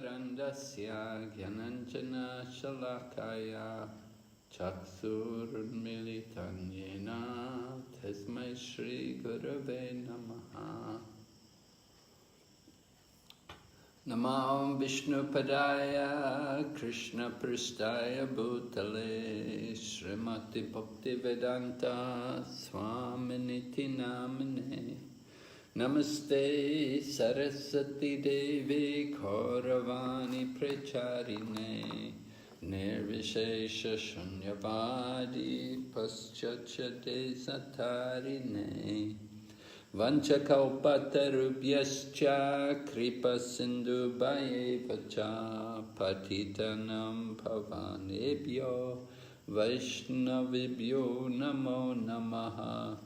Timirandasya Gyananjana Shalakaya Chaksurunmilitan Yena Tasmai Shri Gurave Namaha. Namah Vishnu Padaya Krishna Pristaya Bhutale Srimati Bhaktivedanta Swaminiti Namane Namaste Saraswati Devi Kauravani Pracharine Nirvishesha Shunyavadi Paschachate Satarine Vanchakalpatarubhyascha Kripa Sindhu Bhayevacha Patitanam Pavanebhyo Vaishnavibhyo Namo Namaha.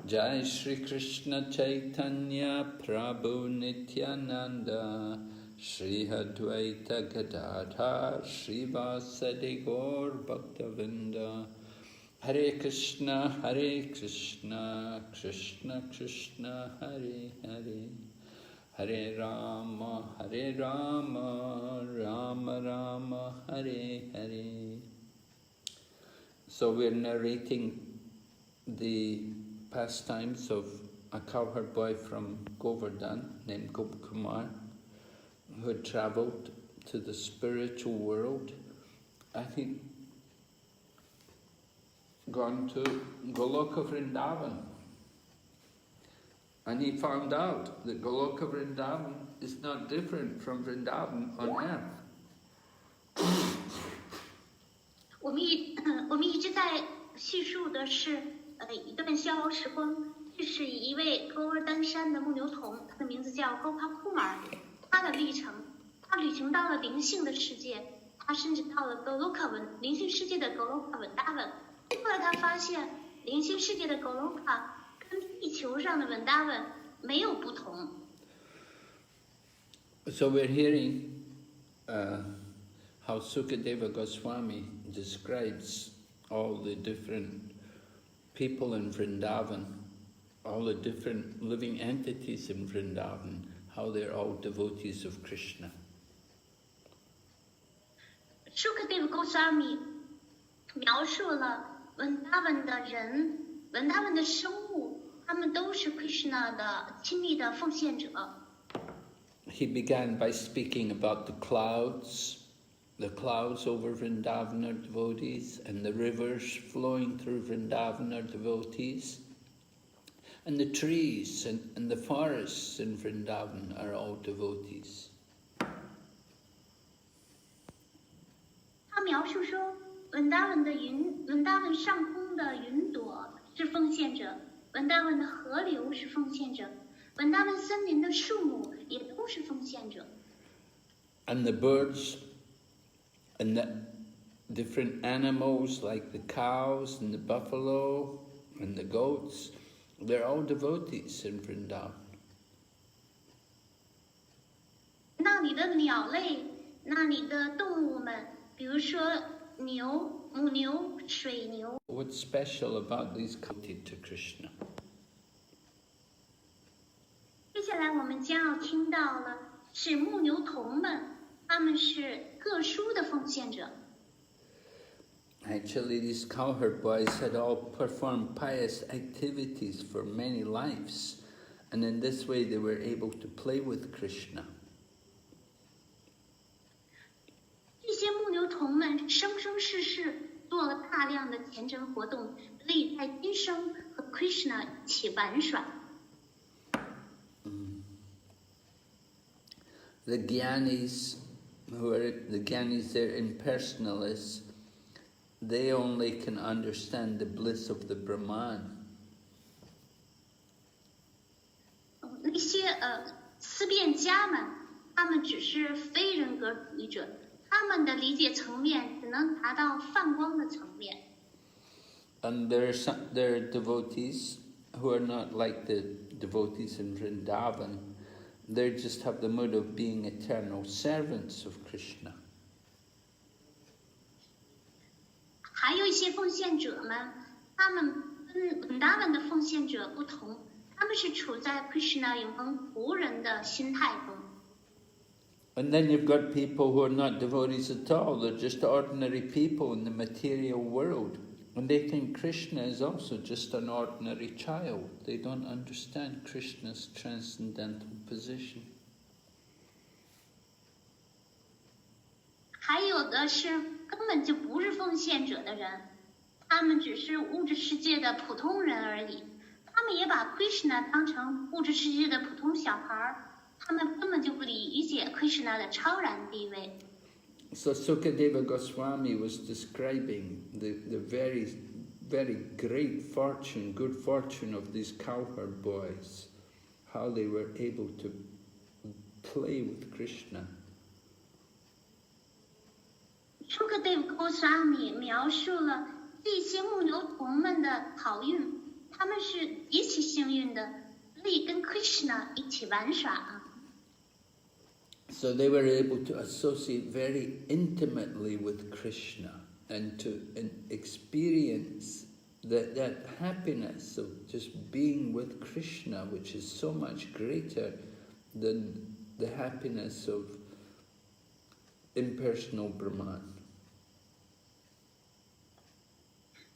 Jai Shri Krishna Chaitanya Prabhu Nityananda Shri Advaita Gadadhar Srivasadi Gaur Bhaktavinda. Hare Krishna, Krishna Krishna, Hare Hare, Hare Rama, Rama Rama, Hare Hare. So we're narrating the pastimes of a cowherd boy from Govardhan named Gopkumar, who had travelled to the spiritual world. I think gone to Goloka Vrindavan, and he found out that Goloka Vrindavan is not different from Vrindavan on earth. 我们一直在叙述的是一段逍遥时光。这是一位高尔丹山的牧牛童，他的名字叫高帕库马尔。他的历程，他旅行到了灵性的世界，他甚至到了格罗卡文灵性世界的格罗卡文达文。后来他发现，灵性世界的格罗卡跟地球上的文达文没有不同。So we're hearing how Sukadeva Goswami describes all the different people in Vrindavan, all the different living entities in Vrindavan, how they're all devotees of Krishna. Sukadeva Goswami 描述了文达文的人，文达文的生物，他们都是 Krishna 的亲密的奉献者。He began by speaking about the clouds over Vrindavan are devotees, and the rivers flowing through Vrindavan are devotees, and the trees and the forests in Vrindavan are all devotees. 他描述说，文达文上空的云朵是奉献者，文达文的河流是奉献者，文达文森林的树木也都是奉献者。And the birds and the different animals like the cows and the buffalo and the goats, they're all devotees in Vrindavan. 那里的鸟类，那里的动物们，比如说牛、母牛、水牛。What's special about these devoted to Krishna? 接下来我们将要听到了是牧牛童们，他们是特殊的奉献者。Actually, these cowherd boys had all performed pious activities for many lives, and in this way they were able to play with Krishna. 这些牧牛童们生生世世做了大量的虔诚活动，可以在今生和 Krishna 一起玩耍。The Gyanis, they're impersonalists, they only can understand the bliss of the Brahman. 那些思辨家们，他们只是非人格主义者，他们的理解层面只能达到泛光的层面。And there are devotees who are not like the devotees in Vrindavan. They just have the mood of being eternal servants of Krishna. 还有一些奉献者们，他们跟文达文的奉献者不同，他们是处在 Krishna 永恒仆人的心态中。And then you've got people who are not devotees at all. They're just ordinary people in the material world. And they think Krishna is also just an ordinary child. They don't understand Krishna's transcendental position. 还有的是根本就不是奉献者的人，他们只是物质世界的普通人而已。他们也把 Krishna 当成物质世界的普通小孩，他们根本就不理解 Krishna 的超然地位。So Sukadeva Goswami was describing the very, very great fortune, good fortune of these cowherd boys, how they were able to play with Krishna. Sukadeva Goswami 描述了这些牧牛童们的好运，他们是极其幸运的，可以跟 Krishna 一起玩耍。So they were able to associate very intimately with Krishna and to experience that happiness of just being with Krishna, which is so much greater than the happiness of impersonal Brahman.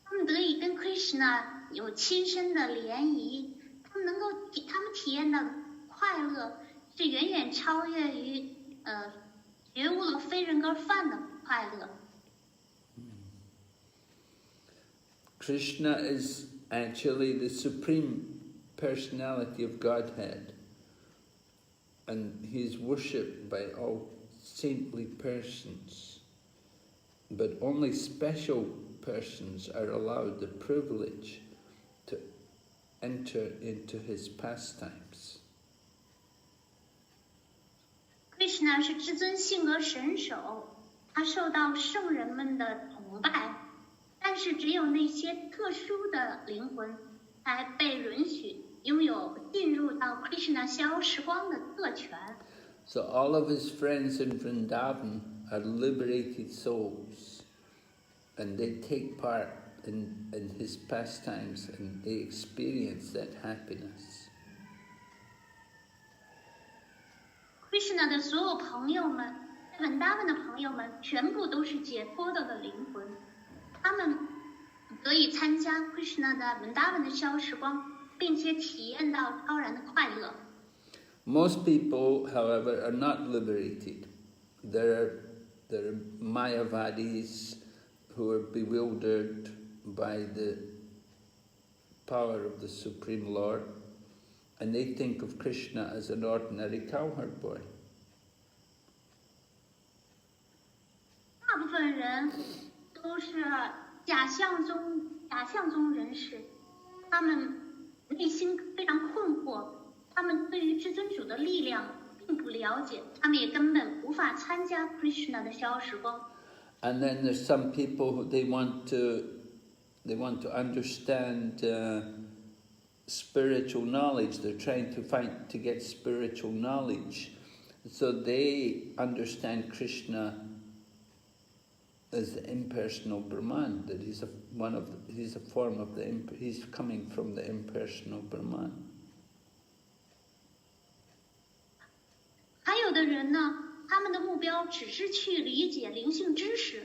他们得以跟 Krishna 有亲身的联谊，他们体验到的快乐是远远超越于觉悟了非人格犯的快乐。Krishna is actually the supreme personality of Godhead, and he is worshipped by all saintly persons, but only special persons are allowed the privilege to enter into his pastimes. Krishna 是至尊性格神手，他受到圣人们的崇拜，但是只有那些特殊的灵魂才被允许拥有进入到 Krishna 逍遥时光的特权。So all of his friends in Vrindavan are liberated souls, and they take part in his pastimes, and they experience that happiness. Krishna 的所有朋友们，在文达文的朋友们，全部都是解脱的灵魂，他们得以参加 Krishna 的文达文的逍遥时光，并且体验到超然的快乐。Most people, however, are not liberated. There are Mayavadis who are bewildered by the power of the Supreme Lord, and they think of Krishna as an ordinary cowherd boy. 大部分人都是假象中人士，他们内心非常困惑，他们对于至尊主的力量并不了解，他们也根本无法参加 Krishna 的逍遥时光。And then there's some people who they want to understand spiritual knowledge. They're trying to get spiritual knowledge, so they understand Krishna as the impersonal Brahman. That he's coming from the impersonal Brahman. 还有的人呢，他们的目标只是去理解灵性知识，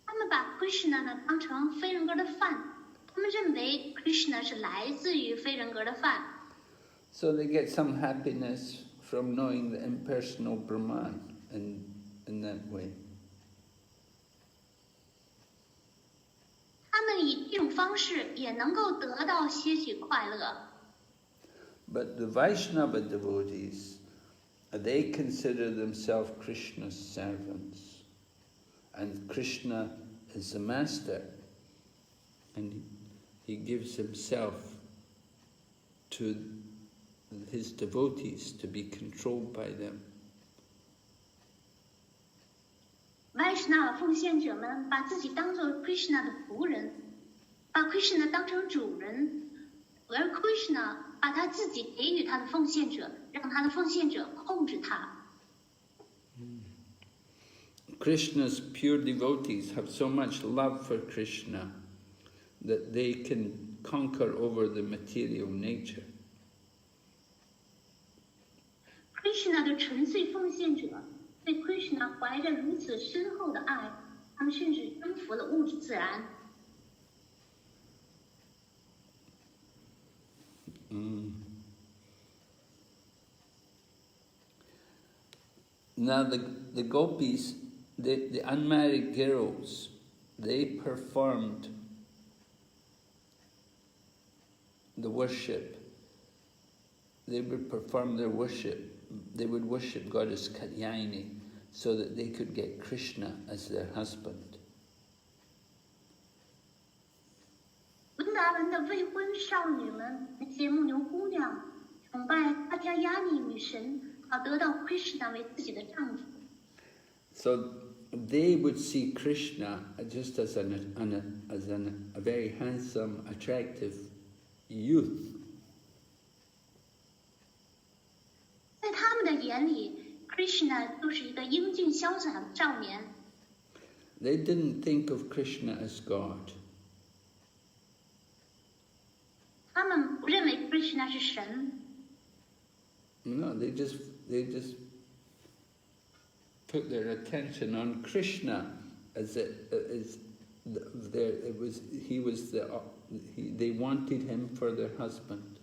他们把 Krishna 呢当成非人格的饭，他们认为 Krishna 是来自于非人格的饭。So they get some happiness from knowing the impersonal Brahman in that way. 他们以这种方式也能够得到些许快乐。But the Vaishnava devotees, they consider themselves Krishna's servants, and Krishna is the master, and he gives himself to his devotees to be controlled by them. Vaishnava 奉献者们把自己当作 Krishna 的仆人，把 Krishna 当成主人，而 Krishna 把他自己给予他的奉献者，让他的奉献者控制他。Krishna's pure devotees have so much love for Krishna that they can conquer over the material nature. Krishna 的纯粹奉献者怀着如此深厚的爱，他们甚至征服了物质自然。Now the gopis, the unmarried girls, they performed the worship. They would perform their worship. They would worship Goddess Katyayani so that they could get Krishna as their husband. 温达文的未婚少女们，那些牧牛姑娘，崇拜卡加亚尼女神，好得到 Krishna 为自己的丈夫。So they would see Krishna just as a very handsome, attractive youth. 在他们的眼里 ，Krishna 就是一个英俊潇洒的少年。They didn't think of Krishna as God. 他们不认为 Krishna 是神。No, they just put their attention on Krishna they wanted him for their husband.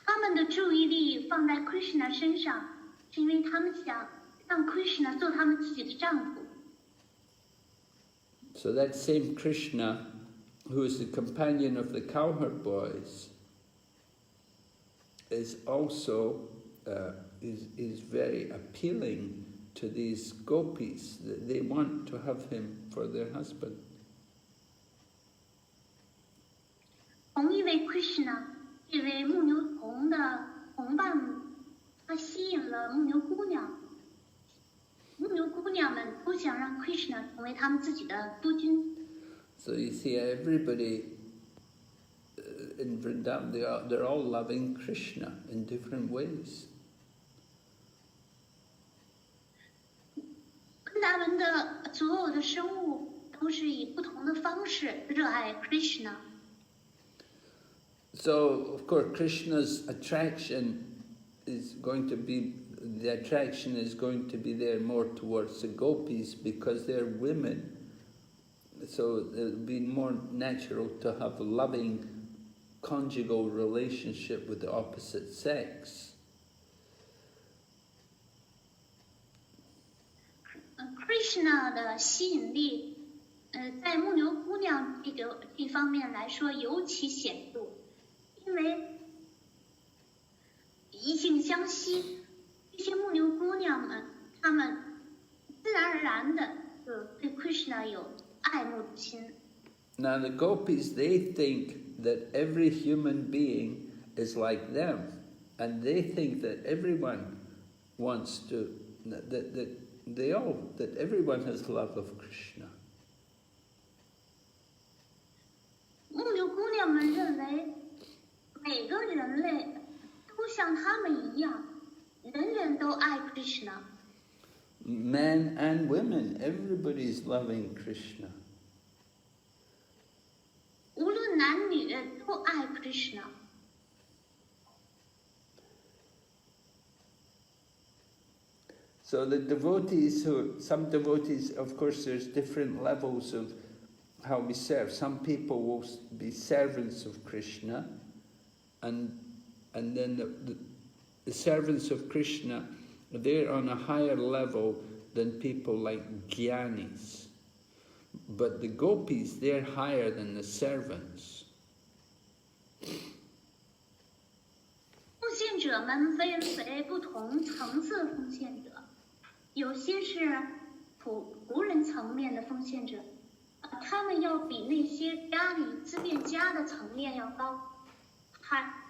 他们的注意力放在 Krishna 身上，是因为他们想让 Krishna 做他们自己的丈夫。So that same Krishna, who is the companion of the cowherd boys, is also is very appealing to these gopis. They want to have him for their husband. 同一位 Krishna， 这位牧牛童的同伴，他吸引了牧牛姑娘。牧牛姑娘们都想让 Krishna 成为他们自己的夫君。So you see, everybody in Vrindavan, they're all loving Krishna in different ways. 温达文的所有的生物都是以不同的方式热爱 Krishna。So, of course, Krishna's attraction is going to be there more towards the gopis because they're women. So it would be more natural to have a loving conjugal relationship with the opposite sex. Krishna 的吸引力，在牧牛姑娘这方面来说尤其显著，因为异性相吸，这些牧牛姑娘们，她们自然而然的就对 Krishna 有爱慕之心。Now the gopis, they think that every human being is like them, and they think that everyone wants to, that everyone has love of Krishna. 牧牛姑娘们认为，每个人类都像他们一样，人人都爱 Krishna。Men and women, everybody's loving Krishna. 无论男女都爱 Krishna。So the devotees some devotees, of course, there's different levels of how we serve. Some people will be servants of Krishna, and then the servants of Krishna, they're on a higher level than people like Jnanis. But the gopis, they're higher than the servants. 奉献者们分为不同层次的奉献者，有些是仆人层面的奉献者，他们要比那些家里自变家的层面要高。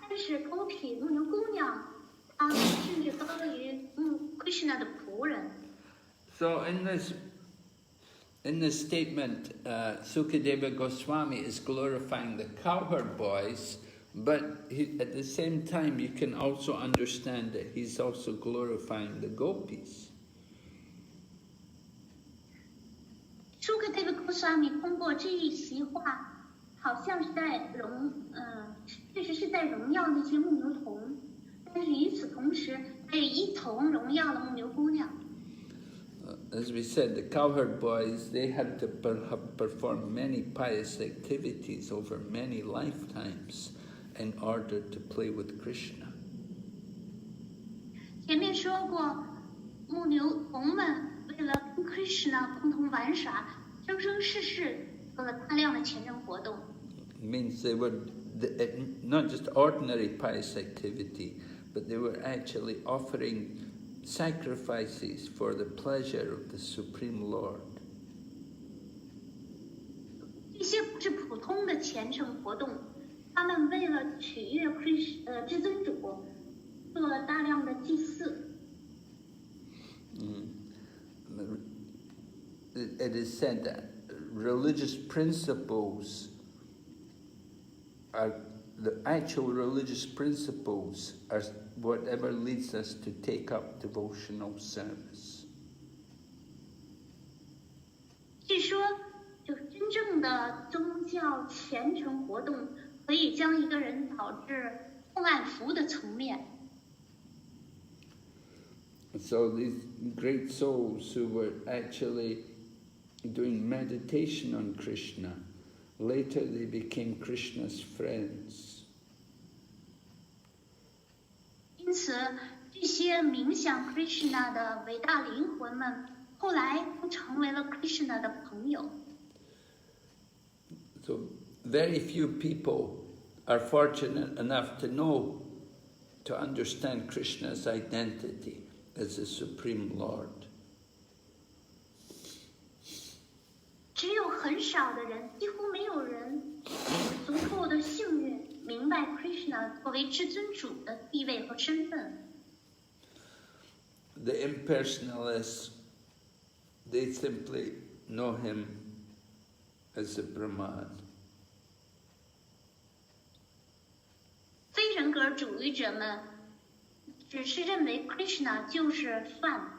但是gopi牧牛姑娘，她们甚至高于Krishna 的仆人。So in this statement, Sukadeva Goswami is glorifying the cowherd boys, but at the same time you can also understand that he's also glorifying the gopis. Sukadeva Goswami 通过这一席话，好像是在确实是在荣耀那些牧牛童，但是与此同时，童荣耀了牧牛姑娘。As we said, the cowherd boys, they had to have performed many pious activities over many lifetimes in order to play with Krishna. 前面说过，牧牛童们为了跟 Krishna 共同玩耍，生生世世做了大量的虔诚活动。It means they were not just ordinary pious activity, but they were actually offering sacrifices for the pleasure of the Supreme Lord. 这些不是普通的虔诚活动，他们为了取悦至尊主，做了大量的祭祀。It is said that religious principles are the actual religious principles are whatever leads us to take up devotional service. 据说，就真正的宗教虔诚活动，可以将一个人导致奉爱服的层面。So these great souls who were actually doing meditation on Krishna, later they became Krishna's friends. 因此，这些冥想 Krishna 的伟大灵魂们，后来都成为了 Krishna 的朋友。So very few people are fortunate enough to understand Krishna's identity as the Supreme Lord. 只有很少的人，几乎没有人足够的幸运明白 Krishna 作为至尊主的地位和身份。The impersonalists, they simply know him as a Brahman. 非人格主义者们只是认为 Krishna 就是饭。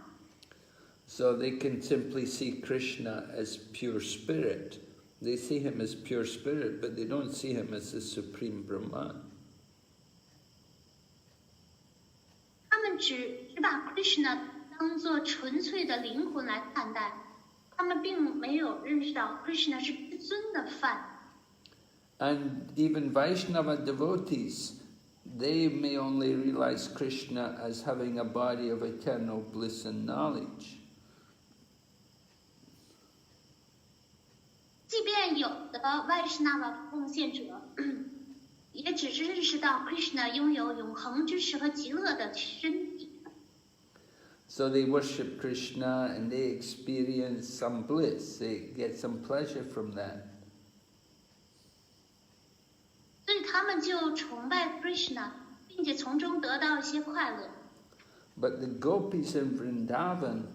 So they can simply see Krishna as pure spirit. They see him as pure spirit, but they don't see him as the supreme Brahman. 他们只把 Krishna 当作纯粹的灵魂来看待，他们并没有认识到 Krishna 是至尊的饭。And even Vaishnava devotees, they may only realize Krishna as having a body of eternal bliss and knowledge. 即便有的 Vaishnava 奉献者，也只是认识到 Krishna 拥有永恒知识和极乐的身体。So they worship Krishna and they experience some bliss, they get some pleasure from that. 所以他们就崇拜 Krishna， 并且从中得到一些快乐。But the gopis in Vrindavan,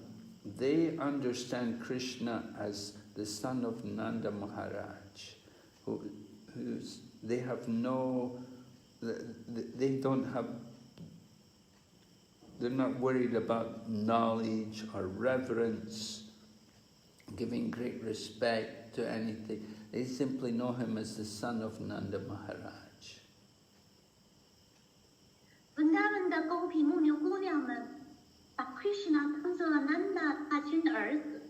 they understand Krishna as the son of Nanda Maharaj, they have they're not worried about knowledge or reverence, giving great respect to anything. They simply know him as the son of Nanda Maharaj. 文达文的狗皮牧牛姑娘们把 Krishna 当做了 Nanda 大君的儿子，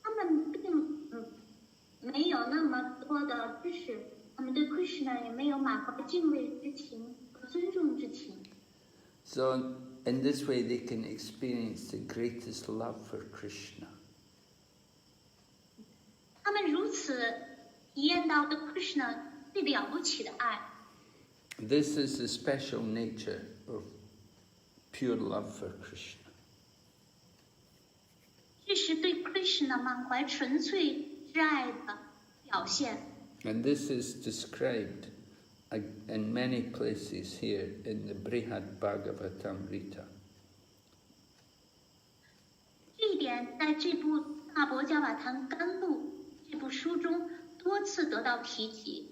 他们并没有那么多的知识，他们对 Krishna 也没有满怀敬畏之情和尊重之情。So in this way they can experience the greatest love for Krishna. 他们如此体验到对 Krishna 最了不起的爱。This is the special nature of pure love for Krishna. 这是对 Krishna 满怀纯粹之爱的表现。And this is described in many places here in the Brhad Bhagavatamrta. 这一点在这部《大伯加瓦坛甘露》这部书中多次得到提及。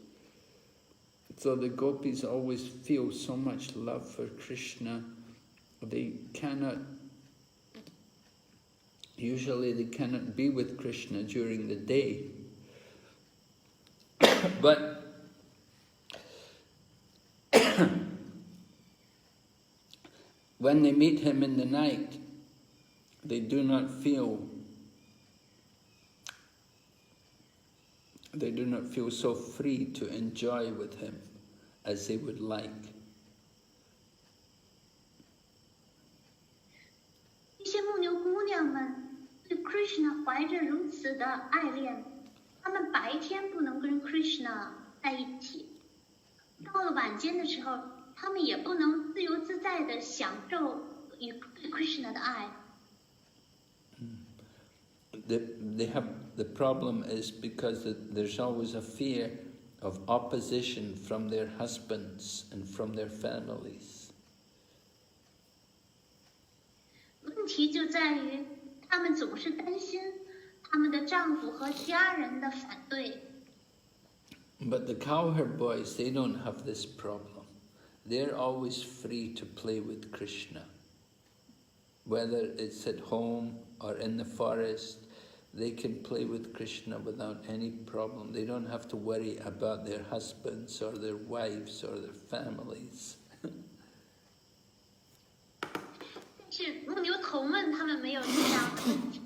So the gopis always feel so much love for Krishna. Usually they cannot be with Krishna during the day. when they meet him in the night, they do not feel so free to enjoy with him as they would like. 这些牧牛姑娘们对 Krishna 怀着如此的爱恋，她们白天不能跟 Krishna 在一起，到了晚间的时候，她们也不能自由自在地享受与 Krishna 的爱。The problem is because there's always a fear of opposition from their husbands and from their families. 问题就在于，她们总是担心她们的丈夫和家人的反对。But the cowherd boys, they don't have this problem. They're always free to play with Krishna. Whether it's at home or in the forest, they can play with Krishna without any problem. They don't have to worry about their husbands or their wives or their families. 但是牧牛童们他们没有这样的问题，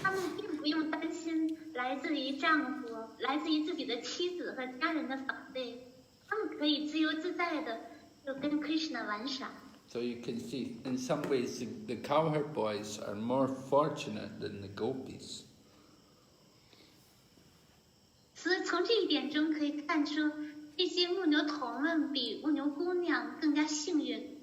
他们并不用担心来自于丈夫、来自于自己的妻子和家人的反对，他们可以自由自在的就跟 Krishna 玩耍。So you can see, in some ways, the cowherd boys are more fortunate than the gopis. 所以从这一点中可以看出，这些牧牛童们比牧牛姑娘更加幸运。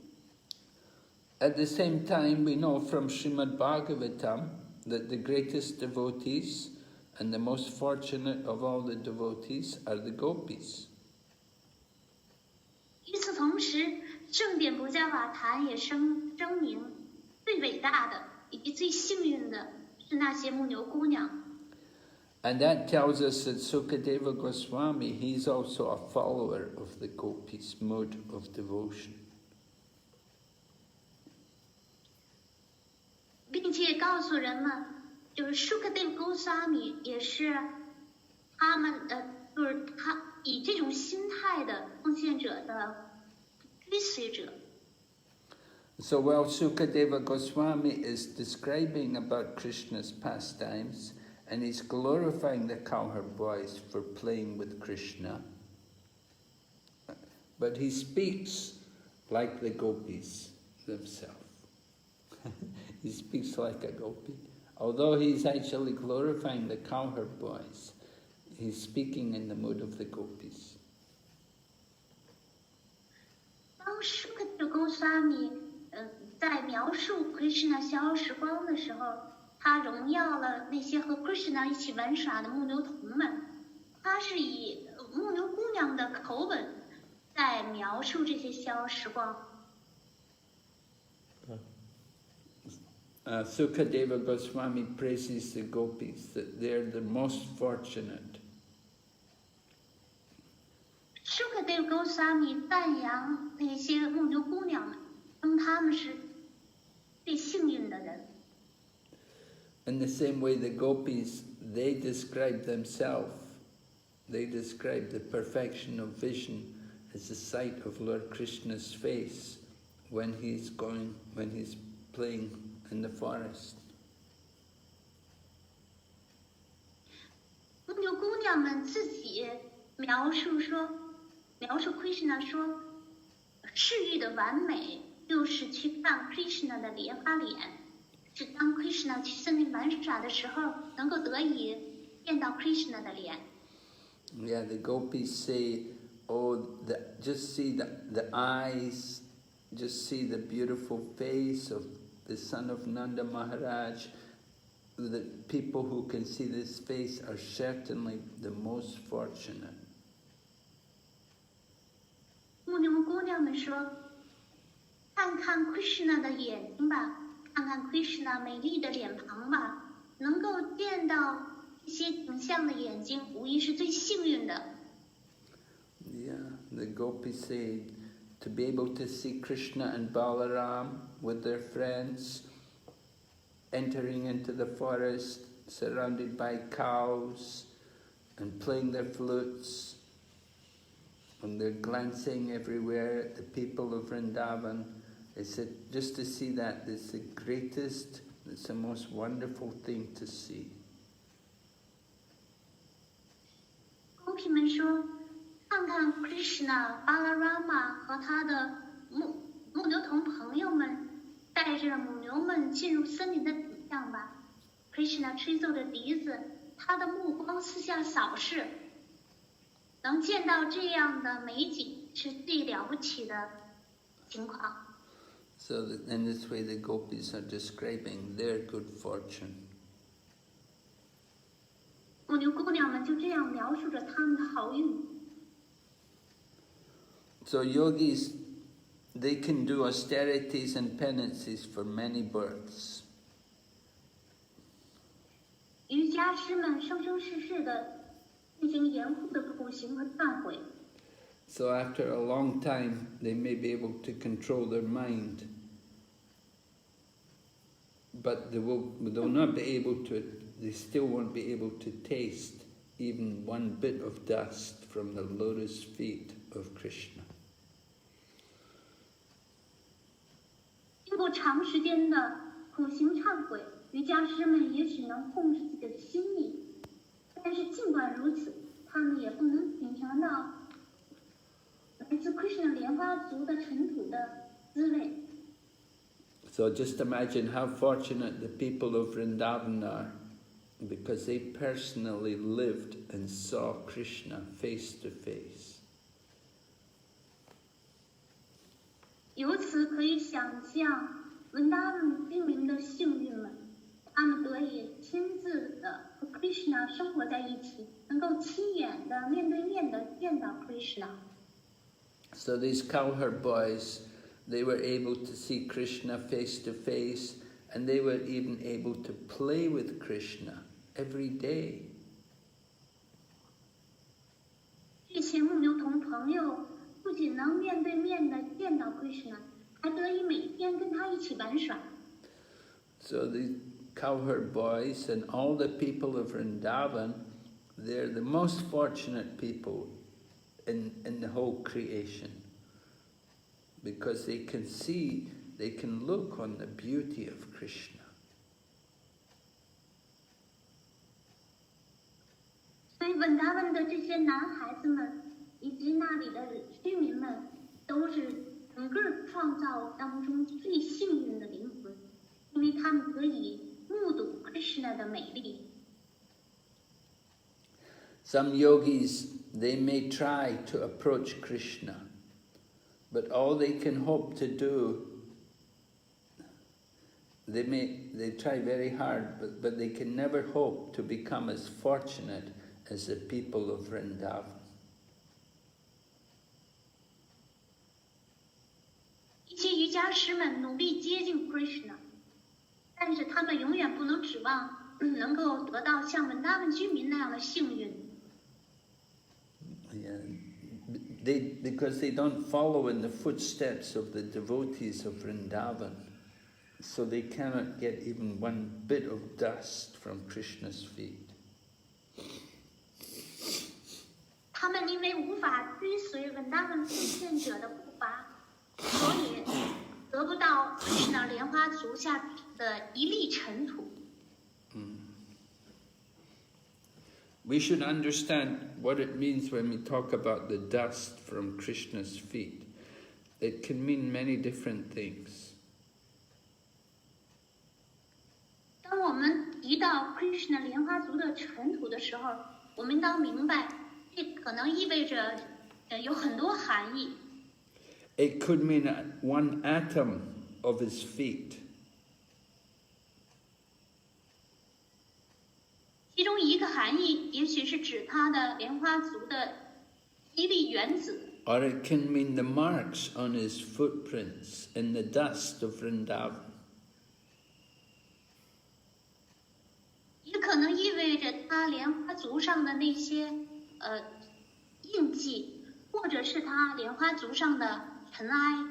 At the same time, we know from Srimad Bhagavatam that the greatest devotees and the most fortunate of all the devotees are the gopis. 与此同时，圣典不加瓦坛也声明，最伟大的以及最幸运的是那些牧牛姑娘。And that tells us that Sukadeva Goswami, he's also a follower of the gopis' mode of devotion. 并且告诉人们，就是 Sukadeva Goswami 也是他们就是他以这种心态的奉献者的追随者。So while Sukadeva Goswami is describing about Krishna's pastimes, and he's glorifying the cowherd boys for playing with Krishna, but he speaks like the gopis themselves. He speaks like a gopi. Although he's actually glorifying the cowherd boys, he's speaking in the mood of the gopis. 当 Sukadeva Goswami 在描述 Krishna 逍遥时光的时候，他荣耀了那些和 Krishna 一起玩耍的牧牛童们，他是以牧牛姑娘的口吻在描述这些逍遥时光。Sukadeva Goswami praises the gopis, that they're the most fortunate. Sukadeva Goswami 赞扬那些牧牛姑娘们，称他们是最幸运的人。In the same way, the gopis, they describe themselves. They describe the perfection of vision as the sight of Lord Krishna's face when he's playing in the forest. 牧牛姑娘们自己描述 Krishna 说，视域的完美就是去看 Krishna 的莲花脸，是当 Krishna 去森林玩耍的时候，能够得以见到 Krishna 的脸。Yeah, the gopis say, just see the eyes, just see the beautiful face of the son of Nanda Maharaj. The people who can see this face are certainly the most fortunate. 牧牛姑娘们说，看看 Krishna 的眼睛吧，看看 Krishna 美丽的脸庞吧，能够见到这些景象的眼睛，无疑是最幸运的。Yeah, the gopis say to be able to see Krishna and Balaram with their friends, entering into the forest, surrounded by cows, and playing their flutes, and they're glancing everywhere at the people of Vrindavan, It's just to see that, it's the greatest, it's the most wonderful thing to see. 公仆们说，看看 Krishna Balarama 和他的牧牛童朋友们带着母牛们进入森林的景象吧。Krishna 吹奏着笛子，他的目光四下扫视，能见到这样的美景是最了不起的情况。So in this way the gopis are describing their good fortune. 母牛姑娘们就这样描述着他们的好运。So yogis, they can do austerities and penances for many births. 瑜伽师们生生世世的进行严酷的苦行和忏悔。So after a long time, they may be able to control their mind, but they'll not be able to, they still won't be able to taste even one bit of dust from the lotus feet of Krishna. 经过长时间的苦行忏悔，瑜伽师们也许能控制自己的心意，但是尽管如此，他们也不能品尝到来自 Krishna 莲花族的尘土的滋味。So just imagine how fortunate the people of Vrindavan are, because they personally lived and saw Krishna face to face. 由此可以想象文达文居民的幸运们，他们得以亲自的和 Krishna 生活在一起，能够亲眼的面对面的见到 Krishna。 So these cowherd boys, they were able to see Krishna face to face, and they were even able to play with Krishna every day. 这些牧牛童朋友不仅能面对面的见到 Krishna， 还得以每天跟他一起玩耍。 So the cowherd boys and all the people of Vrindavan, they're the most fortunate people in the whole creation, because they can see, they can look on the beauty of Krishna. 所以文达文的这些男孩子们以及那里的居民们，都是整个创造当中最幸运的灵魂，因为他们可以目睹 Krishna 的美丽。 Some yogis, they may try to approach Krishna, but all they can hope to do, they try very hard, but they can never hope to become as fortunate as the people of Vrindavan. 一些瑜伽师们努力接近 Krishna， 但是他们永远不能指望能够得到像文达文居民那样的幸运。 Yeah. Because they don't follow in the footsteps of the devotees of Vrindavan, so they cannot get even one bit of dust from Krishna's feet. 他们因为无法追随文达文奉献者的步伐，所以得不到 Krishna 莲花足下的一粒尘土。 We should understand what it means when we talk about the dust from Krishna's feet. It can mean many different things. 当我们提到 Krishna 莲花足的尘土的时候，我们当明白，这可能意味着有很多含义。 It could mean one atom of his feet. 其中一个含义，也许是指它的莲花足的一粒原子， Or it can mean the marks on his footprints in the dust of Vrindavan. 也可能意味着它莲花足上的那些印记，或者是它莲花足上的尘埃。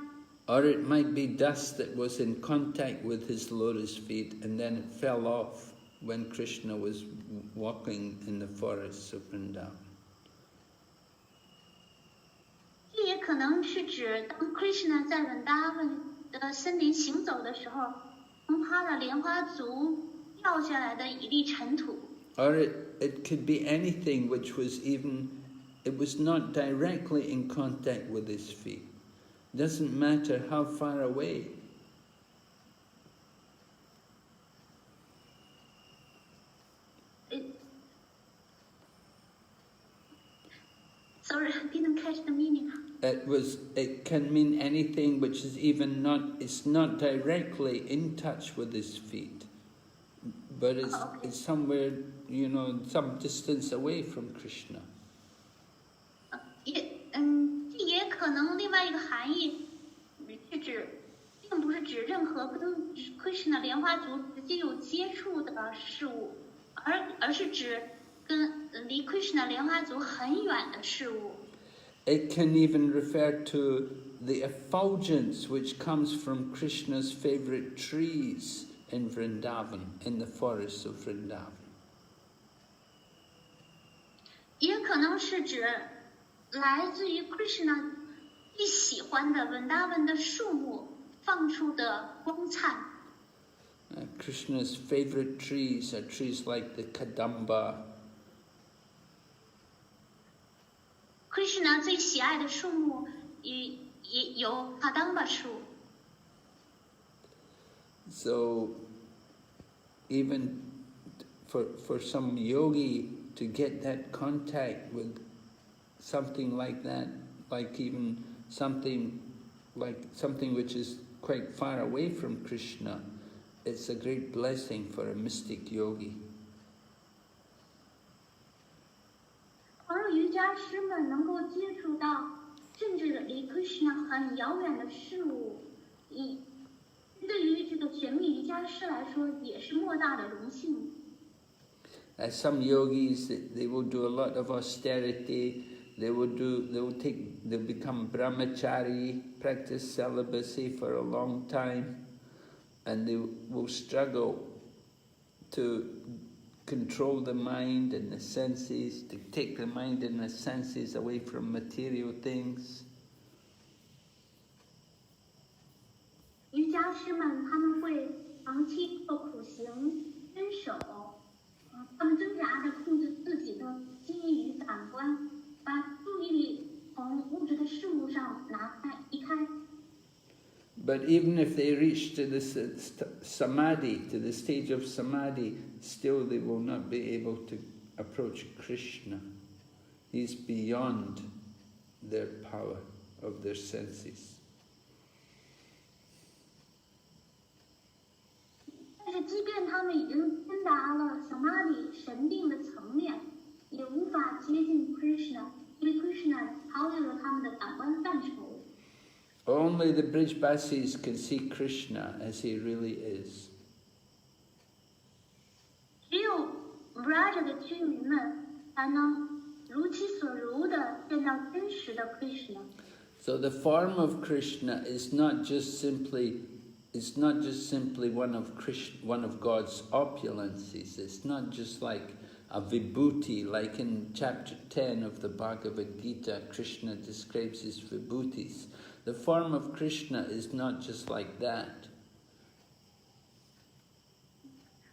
Or it might be dust that was in contact with his lotus feet and then it fell off when Krishna was walking in the forests of Vrindavan. 这也可能是指当 Krishna 在文达文的森林行走的时候，从他的莲花足掉下来的一粒尘土。Or it could be anything which was it was not directly in contact with his feet. Doesn't matter how far away. Sorry, I didn't catch the meaning. It can mean anything which is it's not directly in touch with his feet, but it's somewhere, some distance away from Krishna. 这也可能另外一个含义是指，并不是指任何跟 Krishna 莲花足直接有接触的事物，而是指跟离 Krishna 莲花足很远的事物。It can even refer to the effulgence which comes from Krishna's favorite trees in Vrindavan, in the forests of Vrindavan. 也可能是指来自于 Krishna 最喜欢的 Vrindavan 的树木放出的光灿。Krishna's favorite trees are trees like the Kadamba. Krishna 最喜爱的树木也有 Kadamba 树。So, even for some yogi to get that contact with something like that, like even something which is quite far away from Krishna, it's a great blessing for a mystic yogi. 而瑜伽师们能够接触到甚至离 Krishna 很遥远的事物，对于这个玄秘瑜伽师来说也是莫大的荣幸。Some yogis, they will do a lot of austerity. They'll become brahmachari, practice celibacy for a long time, and they will struggle to control the mind and the senses, to take the mind and the senses away from material things. 瑜伽师们他们会长期做苦行、坚守，他们挣扎着控制自己的心意与感官，把注意力从物质的事物上移开。But even if they reach to the samadhi, to the stage of samadhi, still they will not be able to approach Krishna. He's beyond their power of their senses. 但是，即便他们已经đến达了 samadhi 神定的层面，也无法接近 Krishna， 因为 Krishna 超越了他们的感官范畴。Only the Brijbasis can see Krishna as he really is. 只有 Brhad 的居民们才能如其所如的见到真实的 Krishna。So the form of Krishna is not just simply one of God's opulences. It's not just like a vibhuti, like in chapter 10 of the Bhagavad Gita, Krishna describes his vibhutis. The form of Krishna is not just like that.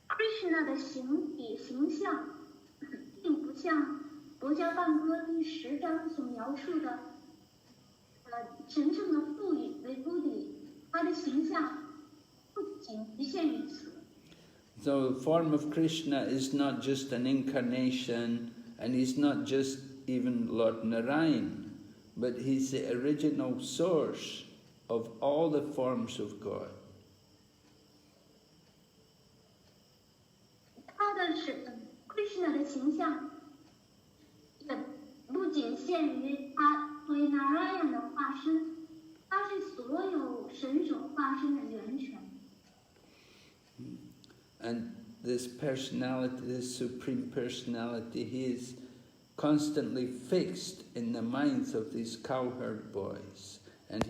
Krishna 的形象，并不像佛教梵歌第10章所描述的，神圣的赋予为Buddhi，他的形象不仅局限于此。So the form of Krishna is not just an incarnation, and he's not just even Lord Narayan, but he's the original source of all the forms of God. 他的Krishna 的形象，也不仅限于他作为 Narayan 的化身，他是所有神所化身的源泉。And this personality, this supreme personality, he is constantly fixed in the minds of these cowherd boys, and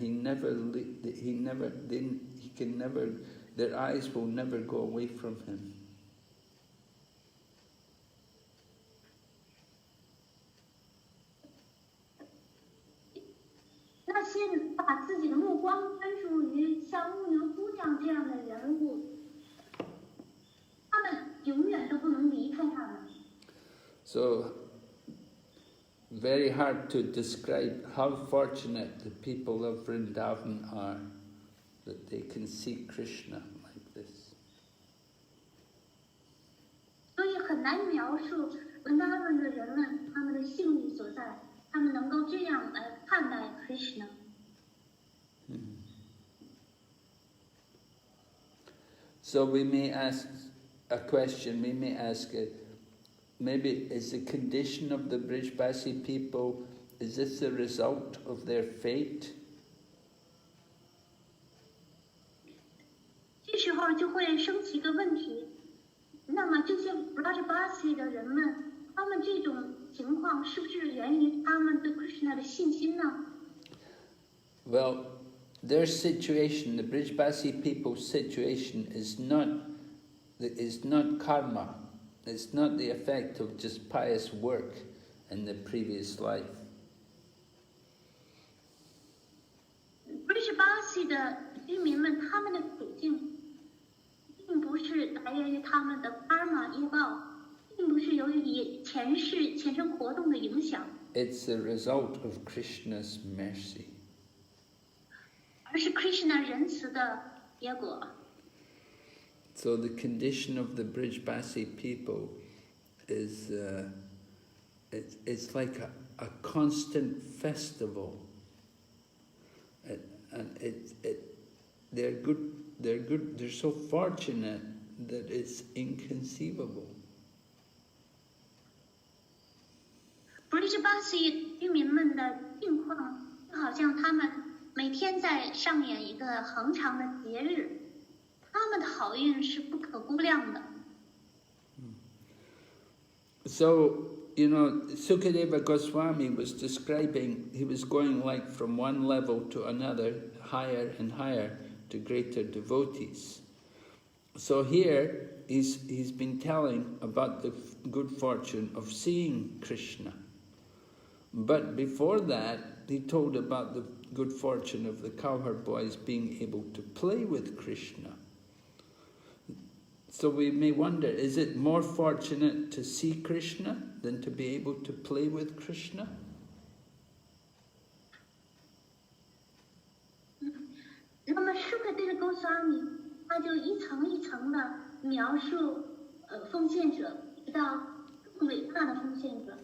their eyes will never go away from him. 那些把自己的目光专注于像牧 So, very hard to describe how fortunate the people of Vrindavan are that they can see Krishna like this. 所以很难描述文达文的人们他们的幸运所在，他们能够这样来看待 Krishna。So we may ask a question, we may ask it, maybe is the condition of the Brijbasi people, is this the result of their fate? 这时候就会升起一个问题，那么这些 Brajbasi 的人们，他们这种情况是不是源于他们对 Krishna 的信心呢？ Well, their situation, the Brijbasi people's situation is not karma. It's not the effect of just pious work in the previous life. Brajbasi 的居民们，他们的处境并不是来源于他们的 karma 业报，并不是由于前生活动的影响。 It's the result of Krishna's mercy. 而是 Krishna 仁慈的结果。 So the condition of the Brijbasi people is it's like a constant festival, and they're so fortunate that it's inconceivable. Brajbasi 居民们的境况，就好像他们每天在上演一个恒长的节日，他们的好运是不可估量的。 So, you know, Sukadeva Goswami was describing, he was going like from one level to another, higher and higher to greater devotees. So here, he's been telling about the good fortune of seeing Krishna. But before that, he told about the good fortune of the cowherd boys being able to play with Krishna. So we may wonder, is it more fortunate to see Krishna than to be able to play with Krishna? 那么 Sukadeva Goswami 他就一层一层的描述奉献者，直到更伟大的奉献者。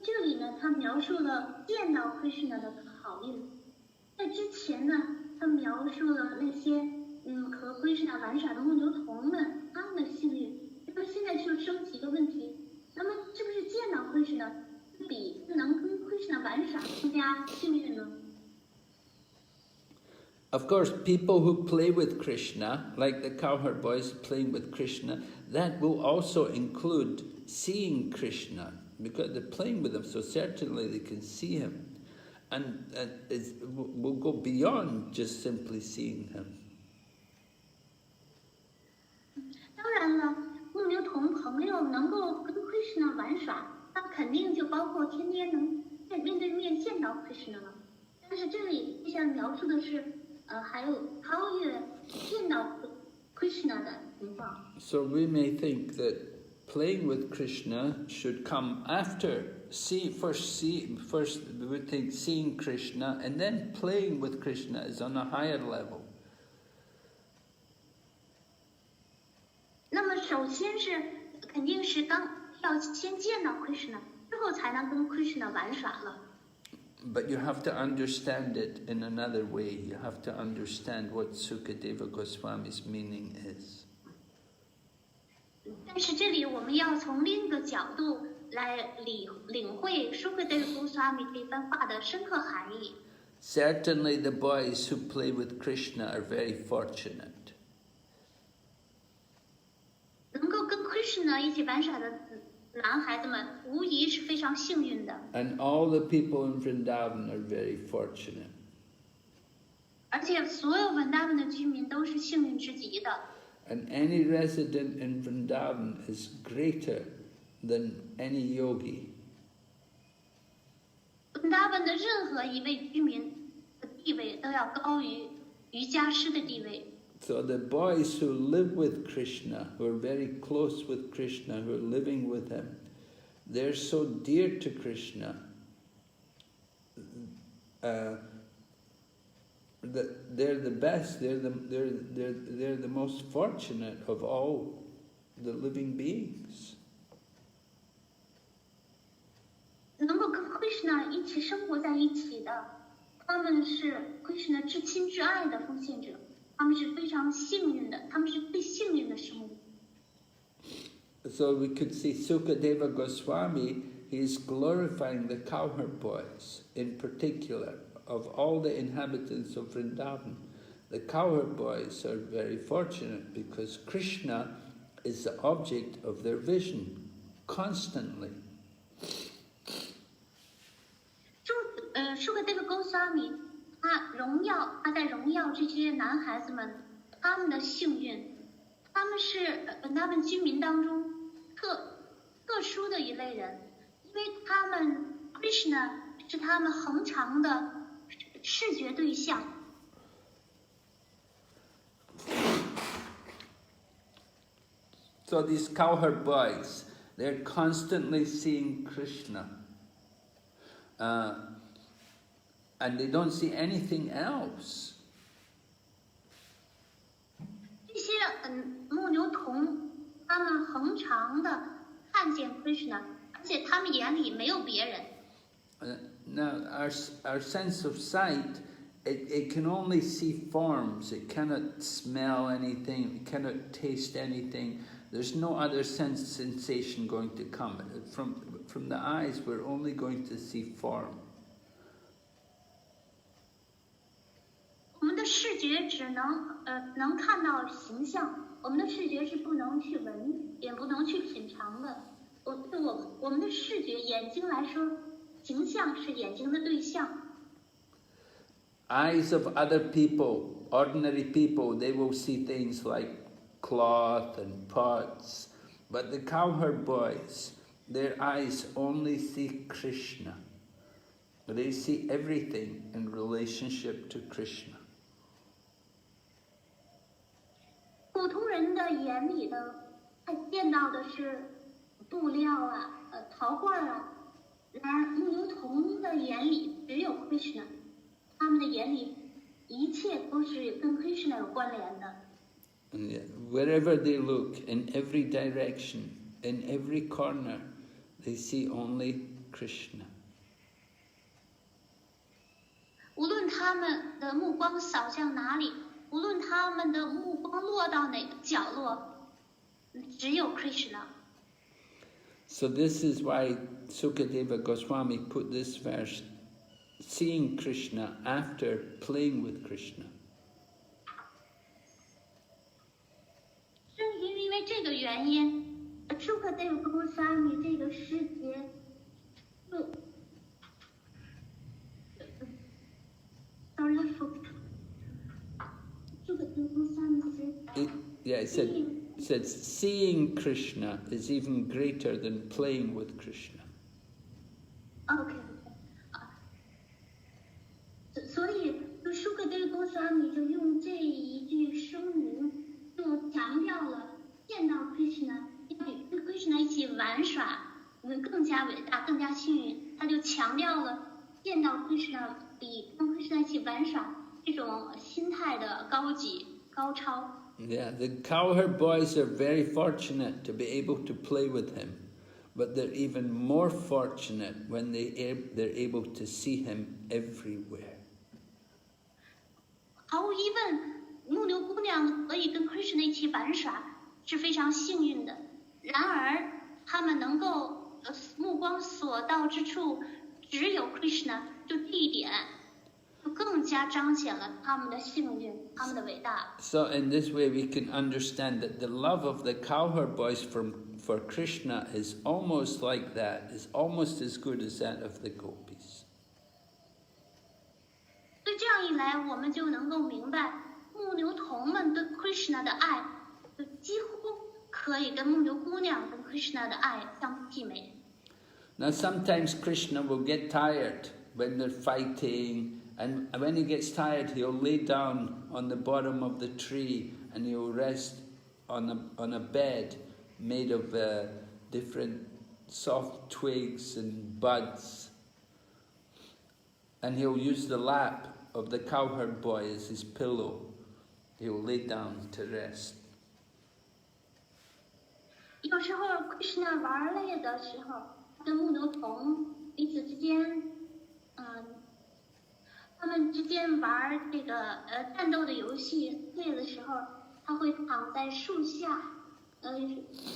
这里呢，他描述了见到 Krishna 的好运。在之前呢，他描述了那些和 Krishna 玩耍的牧牛童们他们的幸运。那么现在就升起一个问题，那么是不是见到 Krishna 比能跟 Krishna 玩耍更加幸运呢？ Of course, people who play with Krishna, like the cowherd boys playing with Krishna, that will also include seeing Krishna, because they're playing with him, so certainly they can see him. And will go beyond just simply seeing him. 当然了，牧牛童朋友能够跟 Krishna 玩耍，那肯定就包括天天能面对面见到 Krishna 了。但是这里接下来描述的是，还有超越见到 Krishna 的情况。 So we may think that playing with Krishna should come after. First we would think seeing Krishna, and then playing with Krishna is on a higher level. 那么首先是肯定是要先见到 Krishna， 之后才能跟 Krishna 玩耍了。 But you have to understand it in another way. You have to understand what Sukadeva Goswami's meaning is. 但是这里我们要从另一个角度来领会 Sukadeva Goswami 这番话的深刻含义。 Certainly the boys who play with Krishna are very fortunate. 能够跟 Krishna 一起玩耍的男孩子们，无疑是非常幸运的。 And all the people in Vrindavan are very fortunate. 而且所有文达文的居民都是幸运之极的。 And any resident in Vrindavan is greater than any yogi. 文达文的任何一位居民的地位都要高于瑜伽师的地位。 So the boys who live with Krishna, who are very close with Krishna, who are living with him, they're so dear to Krishna that they're the best, they're the most fortunate of all the living beings. 能够跟 Krishna 一起生活在一起的，他们是 Krishna 至亲至爱的奉献者，他们是非常幸运的，他们是最幸运的生物。So we could see Sukadeva Goswami, he's glorifying the cowherd boys in particular. Of all the inhabitants of Vrindavan, the cowherd boys are very fortunate because Krishna is the object of their vision constantly. 说个这个 Goswami， 他在荣耀这些男孩子们，他们的幸运，他们是Vrindavan居民当中特殊的一类人，因为他们 Krishna 是他们恒常的视觉对象。So these cowherd boys, they're constantly seeing Krishna. And they don't see anything else. 这些牧牛童，他们恒常的看见 Krishna， 而且他们眼里没有别人。Now, our sense of sight, it can only see forms. It cannot smell anything. It cannot taste anything. There's no other sensation going to come. From the eyes, we're only going to see form. 我们的视觉只能看到形象，我们的视觉是不能去闻，也不能去品尝的。我们的视觉，眼睛来说，形象是眼睛的对象。Eyes of other people, ordinary people, they will see things like cloth and pots. But the cowherd boys, their eyes only see Krishna. They see everything in relationship to Krishna. 普通人的眼里的，他见到的是布料啊，陶罐啊。然而牧牛童的眼里只有 Krishna， 他们的眼里一切都是跟 Krishna 有关联的。Wherever they look, in every direction, in every corner, they see only Krishna. 无论他们的目光扫向哪里，无论他们的目光落到哪个角落，只有 Krishna。 So this is why Sukadeva Goswami put this verse, seeing Krishna after playing with Krishna. 正因为这个原因 ，Sukadeva Goswami 这个诗节就，sorry, Sukadeva Goswami It said seeing Krishna is even greater than playing with Krishna. OK， 所以Sukadeva Goswami 就用这一句声明，就强调了见到 Krishna 要比跟 Krishna 一起玩耍更加伟大、更加幸运。他就强调了见到 Krishna 比跟 Krishna 一起玩耍这种心态的高级、高超。Yeah, the cowherd boys are very fortunate to be able to play with him, but they're even more fortunate when they're able to see him everywhere. 毫无疑问，牧牛姑娘可以跟 Krishna 一起玩耍是非常幸运的。然而，他们能够目光所到之处只有 Krishna， 就这一点，就更加彰显了他们的幸运，他们的伟大。So in this way we can understand that the love of the cowherd boys for Krishna is almost like that, is almost as good as that of the gopis. 所以这样一来，我们就能够明白，牧牛童们对 Krishna 的爱，就几乎可以跟牧牛姑娘跟 Krishna 的爱相媲美。Now sometimes Krishna will get tired when they're fighting, and when he gets tired he'll lay down on the bottom of the tree and he'll rest on a bed made of different soft twigs and buds, and he'll use the lap of the cowherd boy as his pillow. He'll lay down to rest. 有时候 Krishna 玩累的时候，跟牧牛童彼此之间，他们之间玩这个战斗的游戏累的时候，他会躺在树下，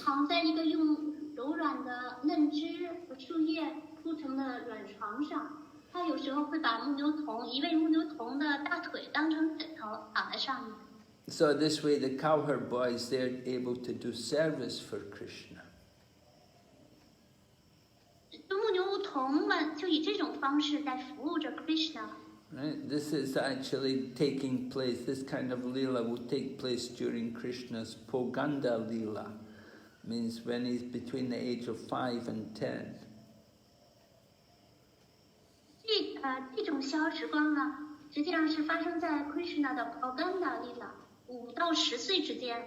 躺在一个用柔软的嫩枝和树叶铺成的软床上。他有时候会把一位牧牛童的大腿当成枕头躺在上面。So this way the cowherd boys, they're able to do service for Krishna. 牧牛童们就以这种方式在服务着 Krishna。 Right? This is actually taking place, this kind of lila will take place during Krishna's Poganda lila. Means when he's between the age of 5 and 10. 这种消时光呢，实际上是发生在 Krishna 的 Poganda lila 5到10岁之间。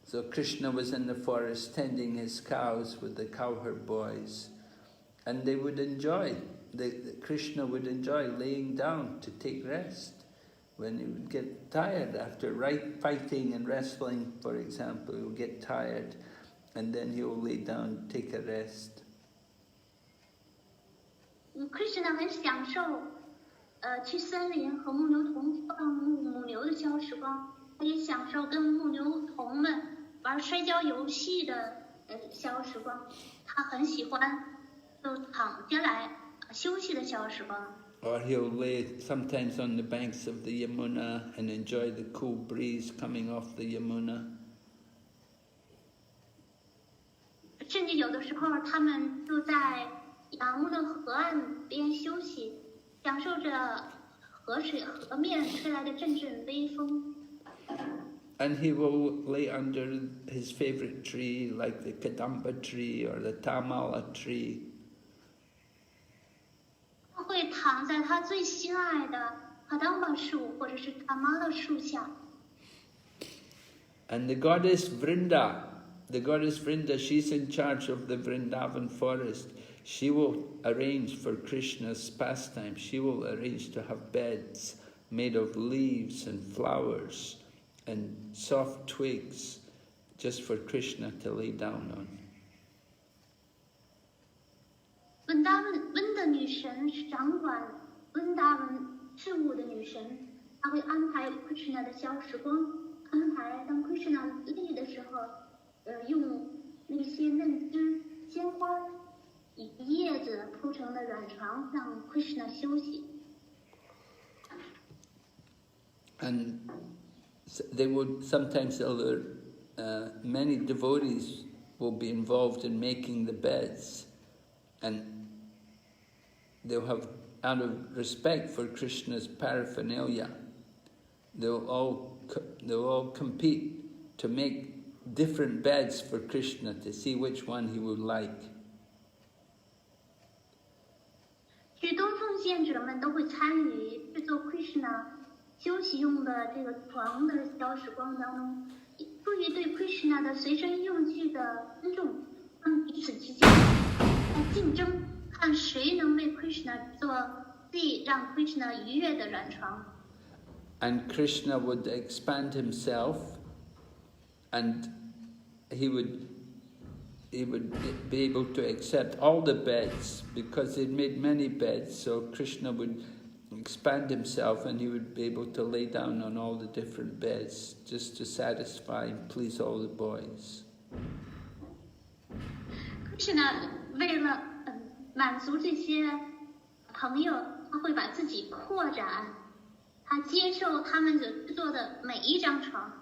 So Krishna was in the forest tending his cows with the cowherd boys, and they would enjoy, Krishna would enjoy laying down to take rest when he would get tired after fighting and wrestling, for example. He would get tired and then he will lay down, take a rest. Krishna 很享受去森林和牧牛童放牧母牛的消时光，他也享受跟牧牛童们玩摔跤游戏的消时光，他很喜欢就躺下来休息的消时光。 Or he'll lay sometimes on the banks of the Yamuna and enjoy the cool breeze coming off the Yamuna. 甚至有的时候，他们就在雅穆的河岸边休息，享受着河面吹来的阵阵微风。 And he will lay under his favorite tree, like the Kadamba tree or the Tamala tree. 他会躺在他最心爱的卡当巴树或者是塔玛拉树下。 And the goddess Vrinda, she's in charge of the Vrindavan forest. She will arrange for Krishna's pastime. She will arrange to have beds made of leaves and flowers and soft twigs just for Krishna to lay down on. 温的女神是掌管温达文事务的女神，她会安排 Krishna 的消时光，安排当 Krishna 累的时候，用那些嫩枝、鲜花以及叶子铺成的软床让 Krishna 休息。 And they would sometimes, many devotees will be involved in making the beds, and they'll have, out of respect for Krishna's paraphernalia, they'll all compete to make different beds for Krishna to see which one he would like. 许多奉献者们都会参与制作 Krishna 休息用的这个床的消时光当中，出于对 Krishna 的随身用具的尊重，他们彼此之间来竞争，看谁能为 Krishna 做最让 Krishna 愉悦的软床。 And Krishna would expand himself, and he would be able to accept all the beds because he'd made many beds. So Krishna would expand himself, and he would be able to lay down on all the different beds just to satisfy and please all the boys. Krishna 为了满足这些朋友，他会把自己扩展，他接受他们制作的每一张床。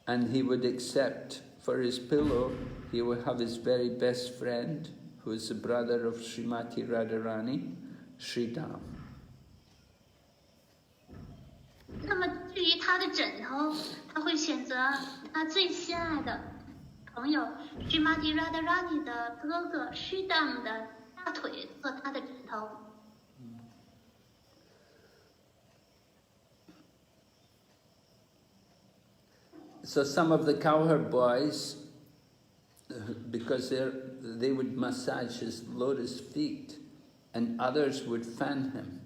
And he would accept for his pillow, he would have his very best friend, who is the brother of Srimati Radharani, Sridham. 那么至于他的枕头，他会选择他最心爱的朋友 Srimati Radharani 的哥哥 Sridham 的大腿做他的枕头。 So some of the cowherd boys because they would massage his lotus feet and others would fan him.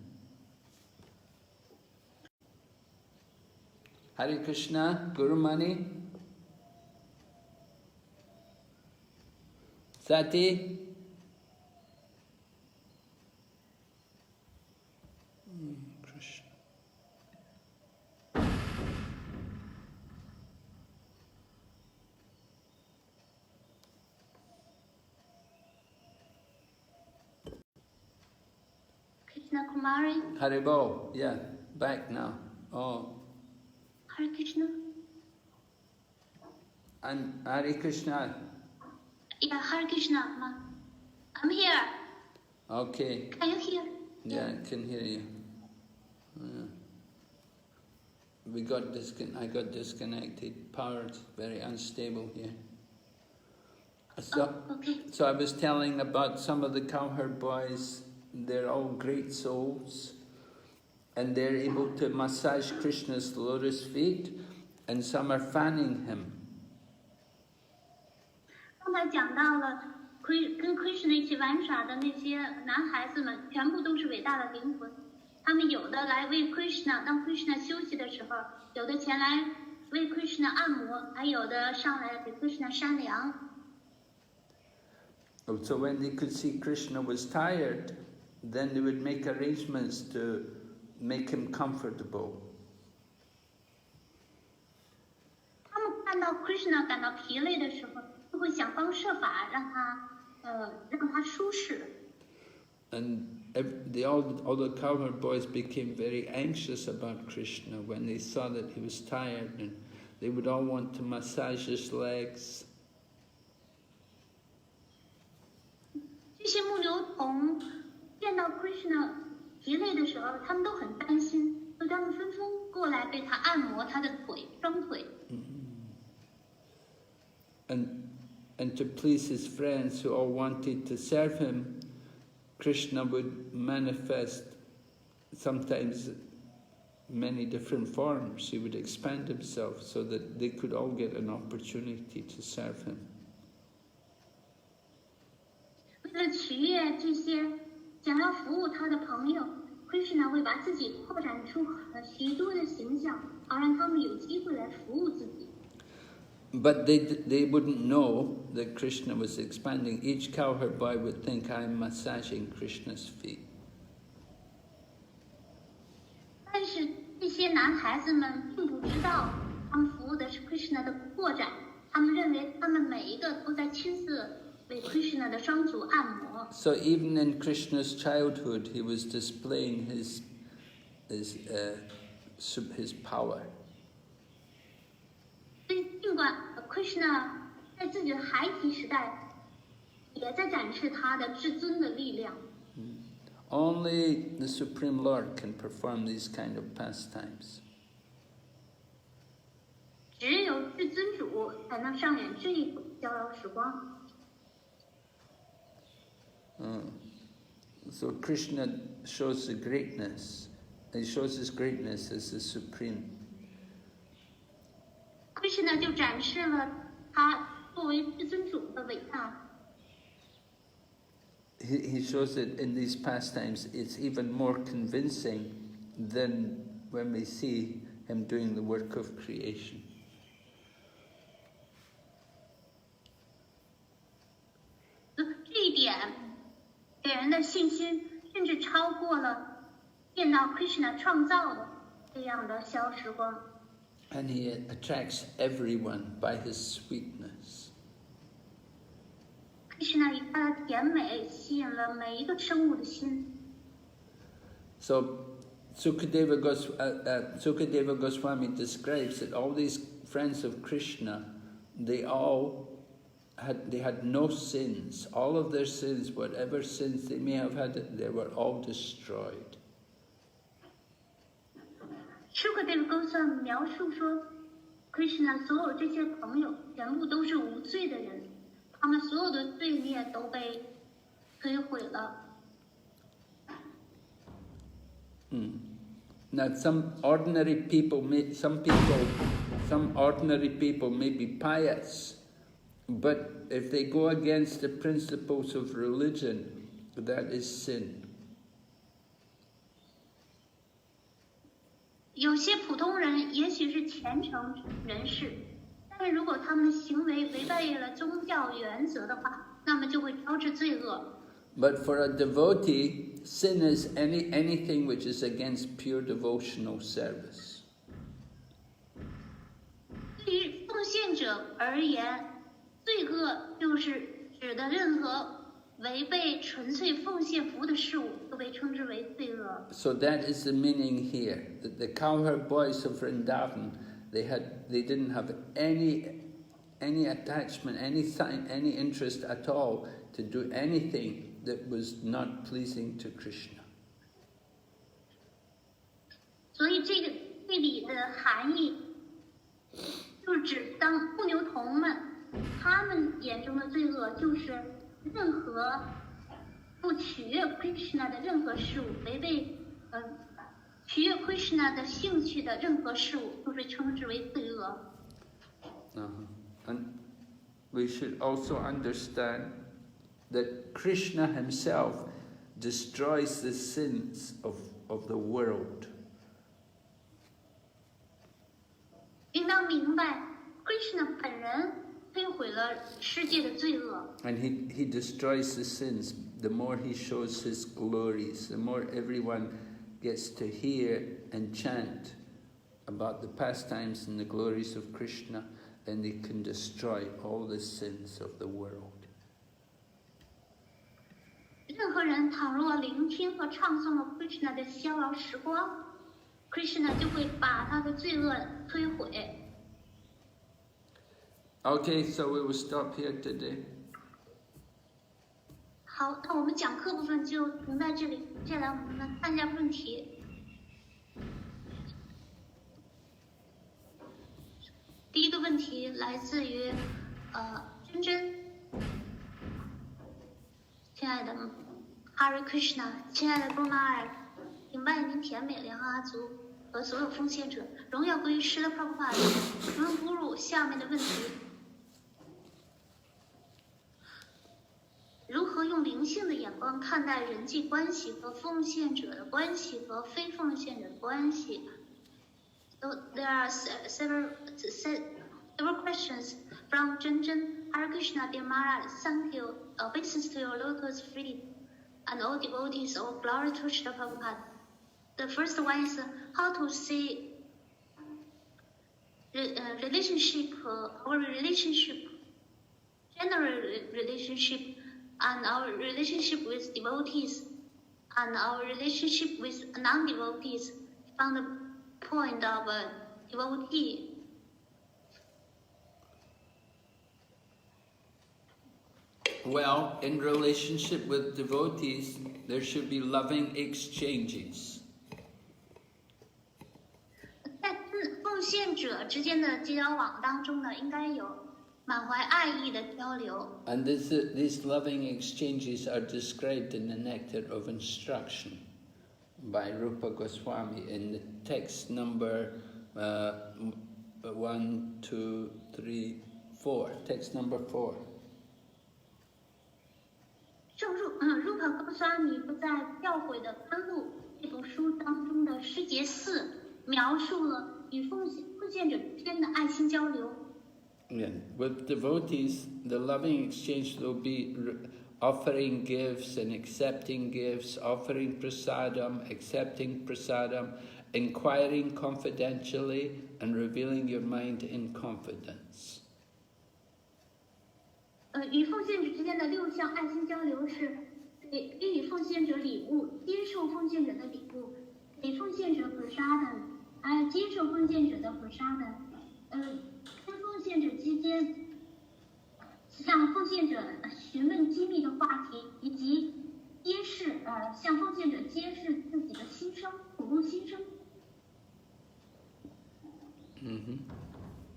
Hare Krishna, Guru Mani. Sati. Krishna. Krishna Kumari. Haribol, yeah, back now. Oh. Hare Krishna. And Hare Krishna. Yeah, Hare Krishna, Ma. I'm here. Okay. Can you hear? Yeah, I can hear you. I got disconnected. Power's very unstable here. So, okay. So I was telling about some of the cowherd boys. They're all great souls, and they're able to massage Krishna's lotus feet, and some are fanning him. 刚才讲到了跟 Krishna 一起玩耍的那些男孩子们，全部都是伟大的灵魂。他们有的来为 Krishna， 当 Krishna 休息的时候，有的前来为 Krishna 按摩，还有的上来给 Krishna 扇凉。So when they could see Krishna was tired, then they would make arrangements to make him comfortable. 他们看到 Krishna 感到疲累的时候，就会想方设法让他舒适。And all the cowherd boys became very anxious about Krishna when they saw that he was tired, and they would all want to massage his legs. 这些牧牛童见到 Krishna 疲累的时候，他们都很担心，所以他们纷纷过来为他按摩他的双腿。And to please his friends who all wanted to serve him, Krishna would manifest sometimes many different forms. He would expand himself so that they could all get an opportunity to serve him. 为了取悦这些想要服务他的朋友 ，Krishna 会把自己扩展出许多的形象，好让他们有机会来服务自己。But they wouldn't know that Krishna was expanding. Each cowherd boy would think, I'm massaging Krishna's feet. 但是这些男孩子们并不知道，他们服务的是 Krishna 的扩展，他们认为他们每一个都在亲自为 Krishna 的双足按摩。So even in Krishna's childhood, he was displaying his power. 所以尽管 Krishna 在自己的孩提时代，也在展示他的至尊的力量。Only the Supreme Lord can perform these kind of pastimes. 只有至尊主才能上演这一种逍遥时光。So Krishna shows the greatness. He shows his greatness as the Supreme. Krishna 就展示了他作为至尊主的伟大。He shows it in these pastimes. It's even more convincing than when we see him doing the work of creation. 这一点给人的信心，甚至超过了见到 Krishna 创造的这样的逍遥时光。And he attracts everyone by his sweetness. Krishna 以他的甜美吸引了每一个生物的心。So Sukadeva Goswami describes that all these friends of Krishna, they had no sins. All of their sins, whatever sins they may have had, they were all destroyed. Sukadeva Goswami 描述说 ，Krishna 所有这些朋友全部都是无罪的人，他们所有的罪孽都被摧毁了。Now, some ordinary people may be pious, But if they go against the principles of religion, that is sin. 有些普通人也许是虔诚人士，但是如果他们的行为违背了宗教原则的话，那么就会招致罪恶。But for a devotee, sin is anything which is against pure devotional service. 对于奉献者而言，罪恶就是指的任何违背纯粹奉献服务的事物，都被称之为罪恶。So that is the meaning here. That the cowherd boys of Vrindavan, they didn't have any attachment, any interest at all to do anything that was not pleasing to Krishna. 所以这里的含义，就是指当牧牛童们他们眼中的罪恶，就是任何不取悦 Krishna 的任何事物，违背取悦 Krishna 的兴趣的任何事物，都被称之为罪恶。And we should also understand that Krishna himself destroys the sins of the world. 应当明白 ，Krishna 本人摧毁了世界的罪恶。And he destroys the sins. The more he shows his glories, the more everyone gets to hear and chant about the pastimes and the glories of Krishna, then they can destroy all the sins of the world. 任何人倘若聆听和唱诵了 Krishna 的逍遥时光 ，Krishna 就会把他的罪恶摧毁。Okay, so we will stop here today. 好，那我们讲课部分就停在这里。接下来我们来看一下问题。第一个问题来自于珍珍，亲爱的 Hare Krishna， 亲爱的姑妈儿，敬拜您甜美莲花族和所有奉献者，荣耀归于师的 Prabhupada。请问咕噜下面的问题：如何用灵性的眼光看待人际关系和奉献者的关系和非奉献者的关系？ So there are several questions from Zhen. Hare Krishna, dear Maharaj, thank you. Obeisance to your lotus feet and all devotees of glory to Srila Prabhupada. The first one is how to see relationship, our relationship, general relationship, and our relationship with devotees, and our relationship with non-devotees from the point of a devotee. Well, in relationship with devotees, there should be loving exchanges. 在奉献者之间的交往当中呢，应该有满怀爱意的交流。And these loving exchanges are described in the Nectar of Instruction by Rupa Goswami in the text number 1, 2, 3, 4. Text number 4. 正Rupa Goswami 不在《教诲的甘露》这部书当中的诗节4描述了与奉献者之间的爱心交流。Yeah. With devotees, the loving exchange will be offering gifts and accepting gifts, offering prasadam, accepting prasadam, inquiring confidentially, and revealing your mind in confidence. 与奉献者之间的6项爱心交流是给予奉献者礼物，接受奉献者的礼物，给奉献者prasadam，还有接受奉献者的prasadam，跟奉献者之间向奉献者询问机密的话题，以及向奉献者揭示自己的心声，吐露心声。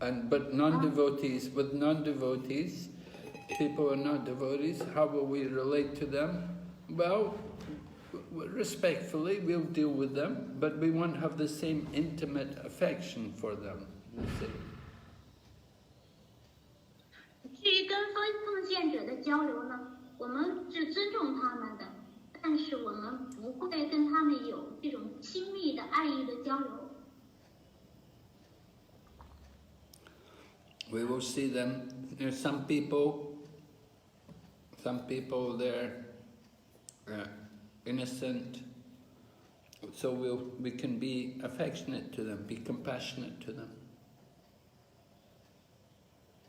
But non-devotees, with non-devotees, people who are not devotees, how will we relate to them? Well, respectfully, we'll deal with them, but we won't have the same intimate affection for them. 至于跟奉献者的交流呢，我们是尊重他们的，但是我们不会跟他们有这种亲密的爱意的交流。We will see them. There's some people they're innocent, so we can be affectionate to them, be compassionate to them.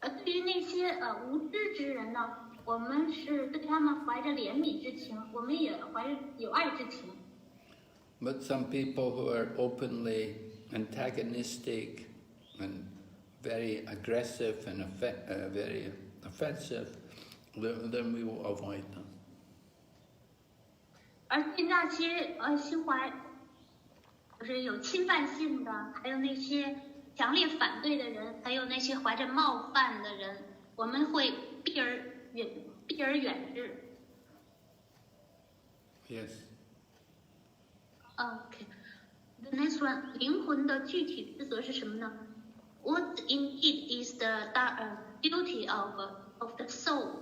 对于那些无知之人呢，我们是对他们怀着怜悯之情，我们也怀着有爱之情。But some people who are openly antagonistic and very aggressive and very offensive, then we will avoid them. 而对那些心怀就是有侵犯性的，还有那些强烈反对的人，还有那些怀着冒犯的人，我们会避而远之。Yes. Okay. The next one, 灵魂的具体职责是什么呢？ What indeed is the duty of the soul?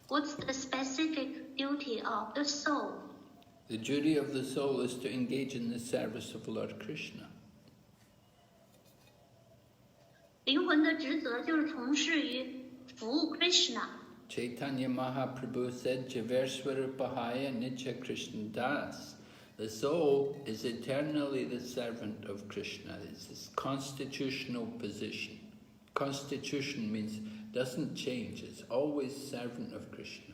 What's the specific duty of the soul? The duty of the soul is to engage in the service of Lord Krishna. 灵魂的职责就是从事于服务 Krishna。 Chaitanya Mahaprabhu said, Javerswarupahaya Nitya Krishna Das. The soul is eternally the servant of Krishna. It's his constitutional position. Constitution means doesn't change, it's always servant of Krishna.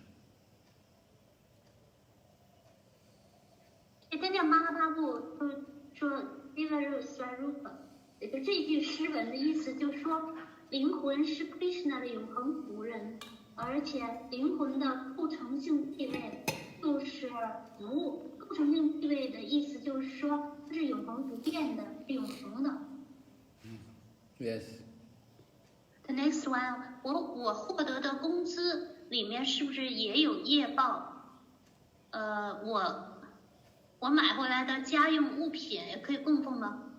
这跟这马哈巴布说 Javerswarupa， 也就这句诗文的意思，就是说灵魂是 Krishna 的永恒仆人，而且灵魂的构成性地位就是服务。构成性地位的意思就是说，它是永恒不变的，是永恒的。Yes. The next one， 我获得的工资里面是不是也有业报？我买回来的家用物品也可以供奉吗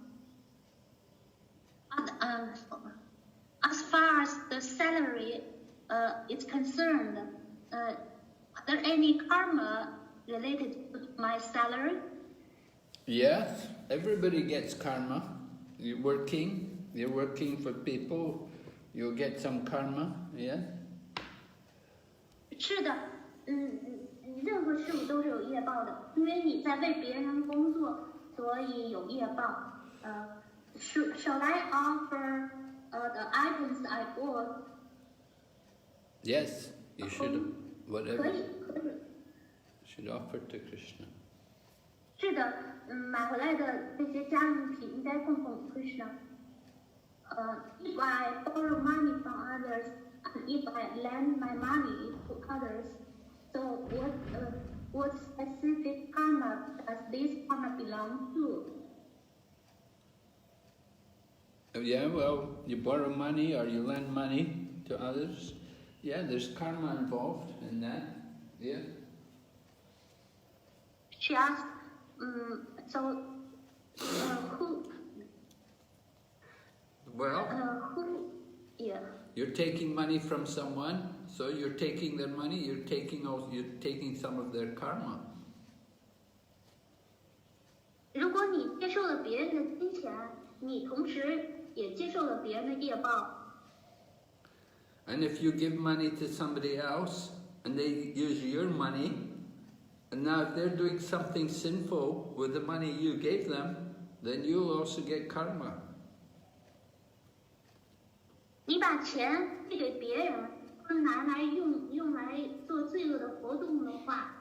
？As far as the salary is concerned, are there any karma related to my salary? Yes, everybody gets karma. You're working for people, you'll get some karma, yeah? 是的，任何事物都是有业报的，因为你在为别人工作，所以有业报。Shall I offer the items I bought? Yes, you should, whatever. 可以。Should offer to Krishna. 是的，买回来的这些家用品应该供奉 Krishna。If I borrow money from others, and if I lend my money to others, so what specific karma does this karma belong to? Yeah, well, you borrow money or you lend money to others. Yeah, there's karma involved in that. Yeah. She asked, who? Well, who? Yeah. you're taking money from someone, so you're taking their money. You're taking some of their karma. 如果你接受了别人的金钱，你同时也接受了别人的业报。And if you give money to somebody else and they use your money, and now if they're doing something sinful with the money you gave them, then you'll also get karma. 你把钱借给别人，或者拿来用来做罪恶的活动的话，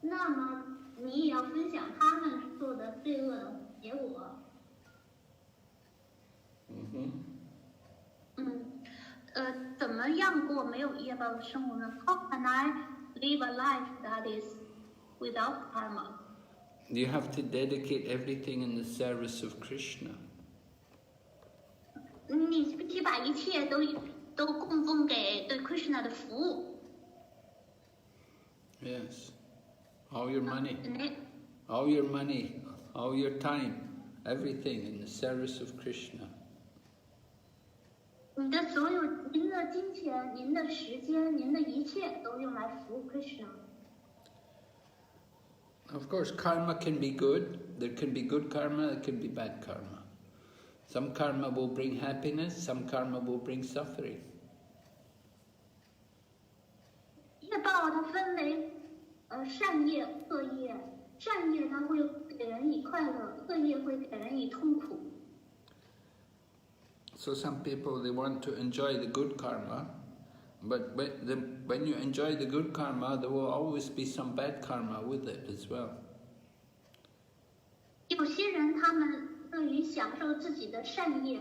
那么你也要分享他们做的罪恶的结果。怎么样过没有业报的生活呢 ？How can I live a life that is without karma? You have to dedicate everything in the service of Krishna. 你必须把一切都供奉给对 Krishna 的服务。Yes. All your money, all your money, all your time, everything in the service of Krishna. 您的金钱、您的时间、您的一切都用来服务 Krishna。 Of course, karma can be good. There can be good karma, there can be bad karma. Some karma will bring happiness, some karma will bring suffering. 业报它分为善业、恶业，善业它会给人以快乐，恶业会给人以痛苦。 So some people, they want to enjoy the good karma, but when you enjoy the good karma, there will always be some bad karma with it as well. 有些人他们乐于享受自己的善业，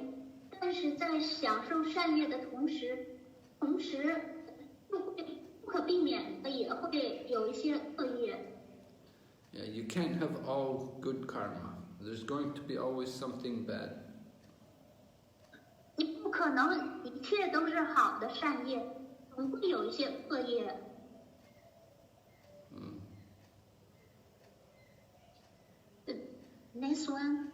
但是在享受善业的同时又会不可避免的也会有一些恶业。 Yeah, you can't have all good karma. There's going to be always something bad. 你不可能一切都是好的善业，总会有一些恶业。Next one。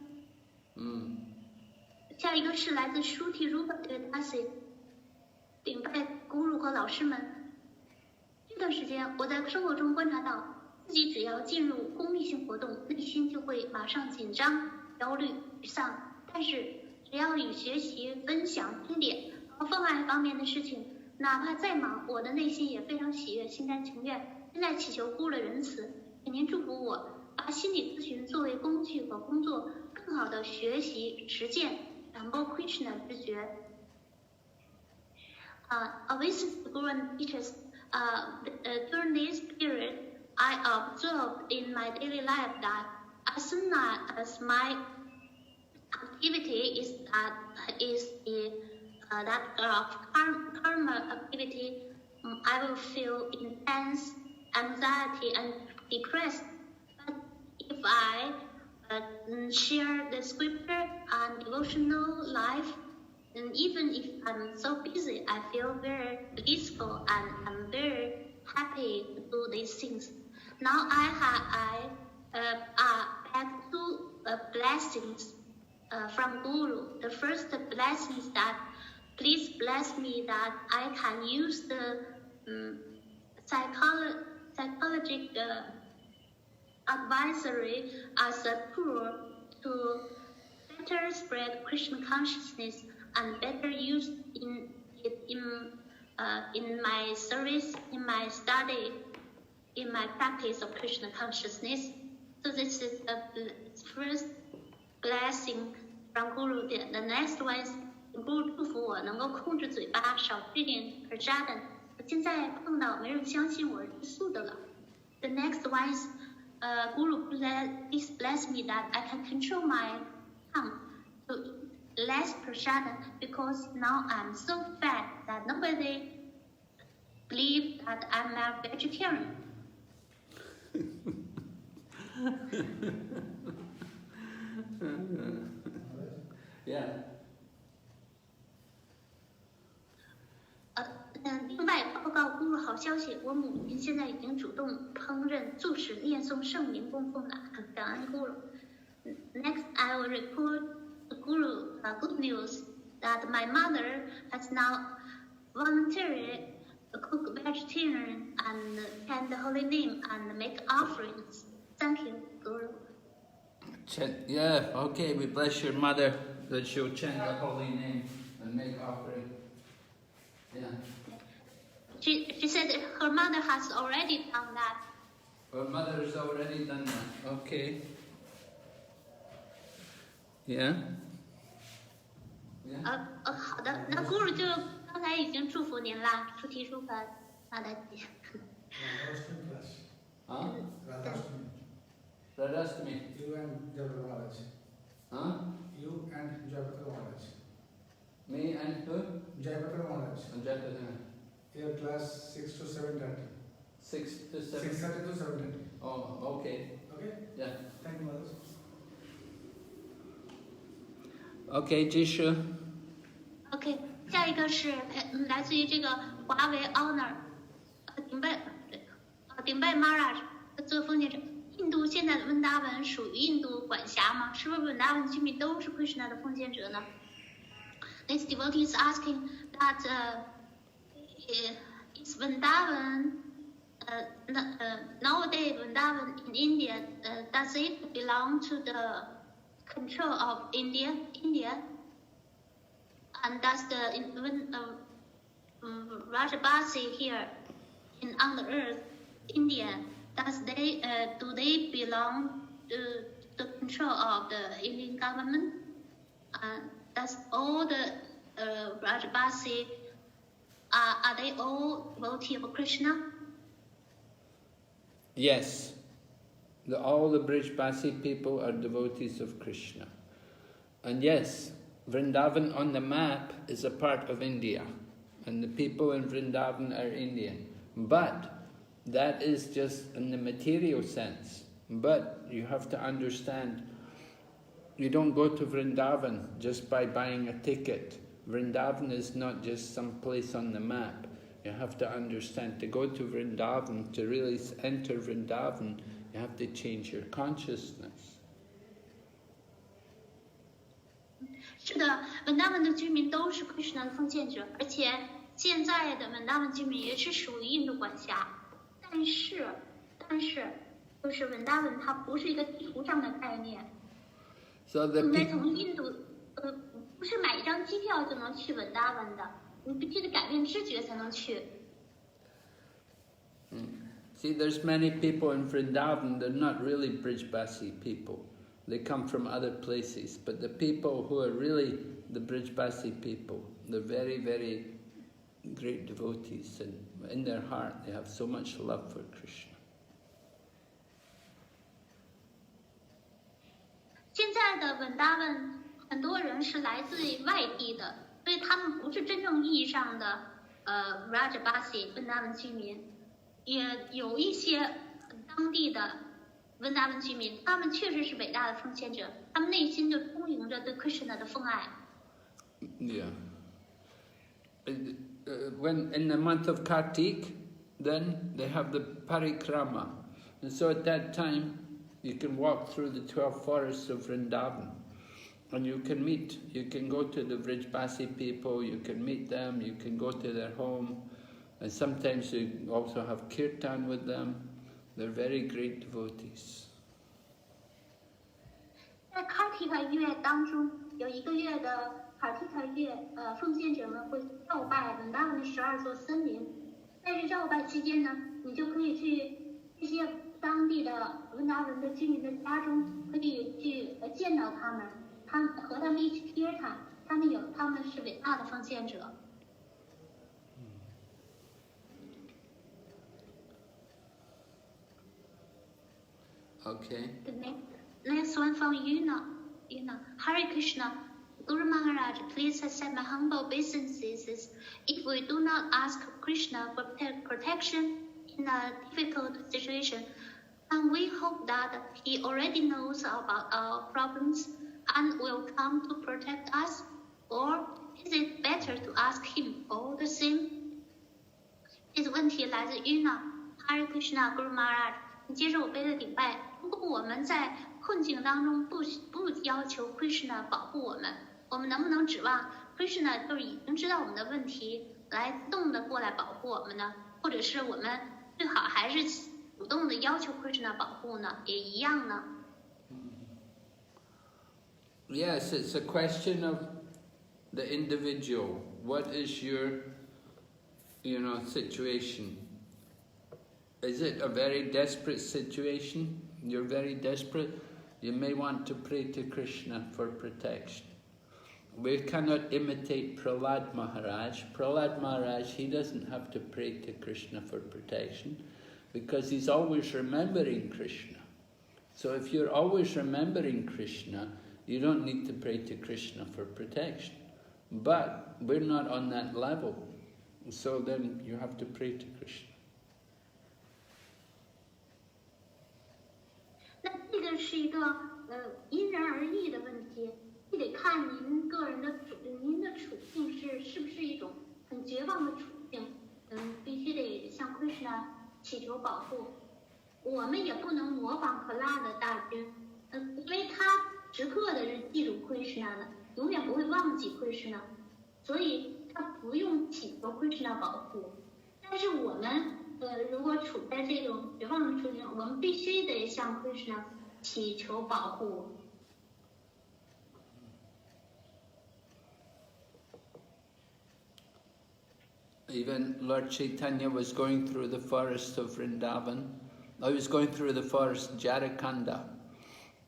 下一个是来自舒提如本的 Dasi， 顶拜Guru和老师们。这段时间，我在生活中观察到，自己只要进入功利性活动，内心就会马上紧张、焦虑、沮丧。但是，只要与学习、分享经典和奉爱方面的事情，哪怕再忙，我的内心也非常喜悦、心甘情愿。现在祈求Guru的仁慈，请您祝福我，把心理咨询作为工具和工作，更好的学习、实践。传播 Krishna 之觉。With the Guru and teachers, during this period, I observed in my daily life that as soon as my activity is that of karma activity, I will feel intense anxiety and depressed. But if I share the scripture and devotional life, and even if I'm so busy, I feel very blissful and I'm very happy to do these things. Now I have two blessings from Guru. The first blessing is that please bless me that I can use the psychological advisory as a tool to better spread Krishna consciousness and better use in my service, in my study, in my practice of Krishna consciousness. So this is the first blessing from Guru. The next one is Guru 祝福我能够控制嘴巴，少吃点Prsadhan。我现在碰到没人相信我是素的了。The next one is Guru, please bless me that I can control my tongue to less Prsadhan, because now I'm so fat that nobody believes that I'm a vegetarian. Yeah. 另外报告Guru好消息，我母亲现在已经主动烹饪、住持、念诵圣名供奉了，感恩Guru。Next, I will report Guru good news that my mother has now voluntarily cook vegetarian and chant the holy name and make offerings. Thank you, Guru. Yeah, okay, we bless your mother that she'll chant the holy name and make offering. Yeah. She said her mother has already done that. Her mother's already done that. Okay. Yeah. Yeah. 好的，那Guru就刚才已经祝福您啦，出题书和马达姐。Huh? Radhastami. You and Jayapatra Maharaj. Huh? You and Jayapatra Maharaj. Me and who? Jayapatra Maharaj. And Jayapatra. Your class 6 to 7:30. 6 to 7. 6:30 to 7:30. Oh, okay. Okay? Yeah. Thank you, Maharaj. Okay, Jisha. OK， 下一个是来自于这个华为 Honor， 顶拜 Maharaj 做奉献者。印度现在的温达文属于印度管辖吗？是不是温达文居民都是 Krishna 的奉献者呢？ This devotee is asking that is Vrindavan, nowadays Vrindavan in India, does it belong to the control of India? And does the Rajabasi here on the earth, India, do they belong to the control of the Indian government? Does all the Rajabasi, are they all devotee of Krishna? Yes, all the Brhbasi people are devotees of Krishna. And yes, Vrindavan on the map is a part of India, and the people in Vrindavan are Indian. But that is just in the material sense. But you have to understand, you don't go to Vrindavan just by buying a ticket. Vrindavan is not just some place on the map. You have to understand, to go to Vrindavan, to really enter Vrindavan, you have to change your consciousness. 是的，文达文的居民都是 Krishna 的奉献者，而且现在的文达文居民也是属于印度管辖。但是，就是文达文它不是一个地图上的概念。应该从印度，不是买一张机票就能去文达文的，你必须得改变知觉才能去。See, there's many people in Vrindavan, they're not really Brhbasi people. They come from other places. But the people who are really the Brhbasi people, they're very, very great devotees. And in their heart, they have so much love for Krishna. 现在的文达文，很多人是来自于外地的，所以他们不是真正意义上的Rajabasi 文达文居民。也有一些当地的文达文居民，他们确实是伟大的奉献者，他们内心就充盈着对 Krishna 的奉爱。Yeah. When in the month of Kartik, then they have the parikrama, and so at that time you can walk through the 12 forests of Vrindavan, and you can go to the Brhbasi people, you can meet them, you can go to their home. And sometimes you also have kirtan with them. They're very great devotees. 在 Kartika 月当中，有一个月的 Kartika 月，奉献者们会绕拜文达文的12座森林。在这绕拜期间呢，你就可以去这些当地的文达文的居民的家中，可以去见到他们，和他们一起 kirtan，他们是伟大的奉献者。Okay. The next one from Yuna. Hare Krishna. Guru Maharaj, please accept my humble obeisances. If we do not ask Krishna for protection in a difficult situation, can we hope that he already knows about our problems and will come to protect us? Or is it better to ask him all the same? 这个问题来自 Yuna. Hare Krishna, Guru Maharaj. 你接受我杯的顶拜。如果我们在困境当中不要求 Krishna 保护我们，我们能不能指望 Krishna 就已经知道我们的问题，来自动的过来保护我们呢？或者是我们最好还是主动的要求 Krishna 保护呢？也一样呢？ Yes, it's a question of the individual. What is your, situation? Is it a very desperate situation? You're very desperate? You may want to pray to Krishna for protection. We cannot imitate Prahlad Maharaj. Prahlad Maharaj, he doesn't have to pray to Krishna for protection because he's always remembering Krishna. So if you're always remembering Krishna, you don't need to pray to Krishna for protection. But we're not on that level. So then you have to pray to Krishna. 那这个是一个因人而异的问题，这得看您个人的您的处境是不是一种很绝望的处境，必须得向 Krishna 祈求保护。我们也不能模仿可拉的大军，因为他时刻的是记住 Krishna 的，永远不会忘记 Krishna， 所以他不用祈求 Krishna 保护，但是我们如果处在这种绝望的处境，我们必须得向 Krishna 祈求保护。Even Lord Chaitanya was going through the forest of Vrindavan. I was going through the forest Jharkhanda.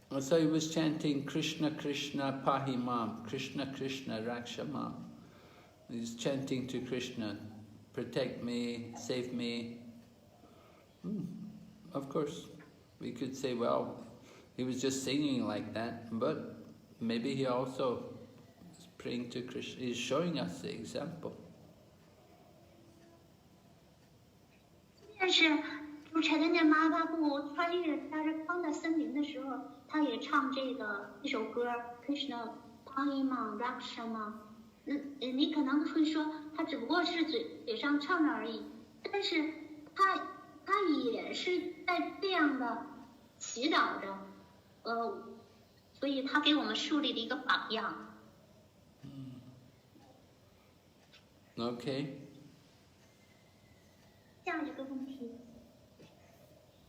And so he was chanting Krishna Krishna Pahimam, Krishna Krishna Rakshamam. He's chanting to Krishna, protect me, save me. Of course, we could say, well, he was just singing like that, but maybe he also is praying to Krishna. He's showing us the example. 但是，主柴丹尼玛哈布穿越加尔康的森林的时候，他也唱这首歌 Krishna Pahima Rakshama。你可能会说，他只不过是嘴上唱着而已，但是他也是在这样的祈祷着，所以他给我们树立了一个榜样。Okay. 下一个问题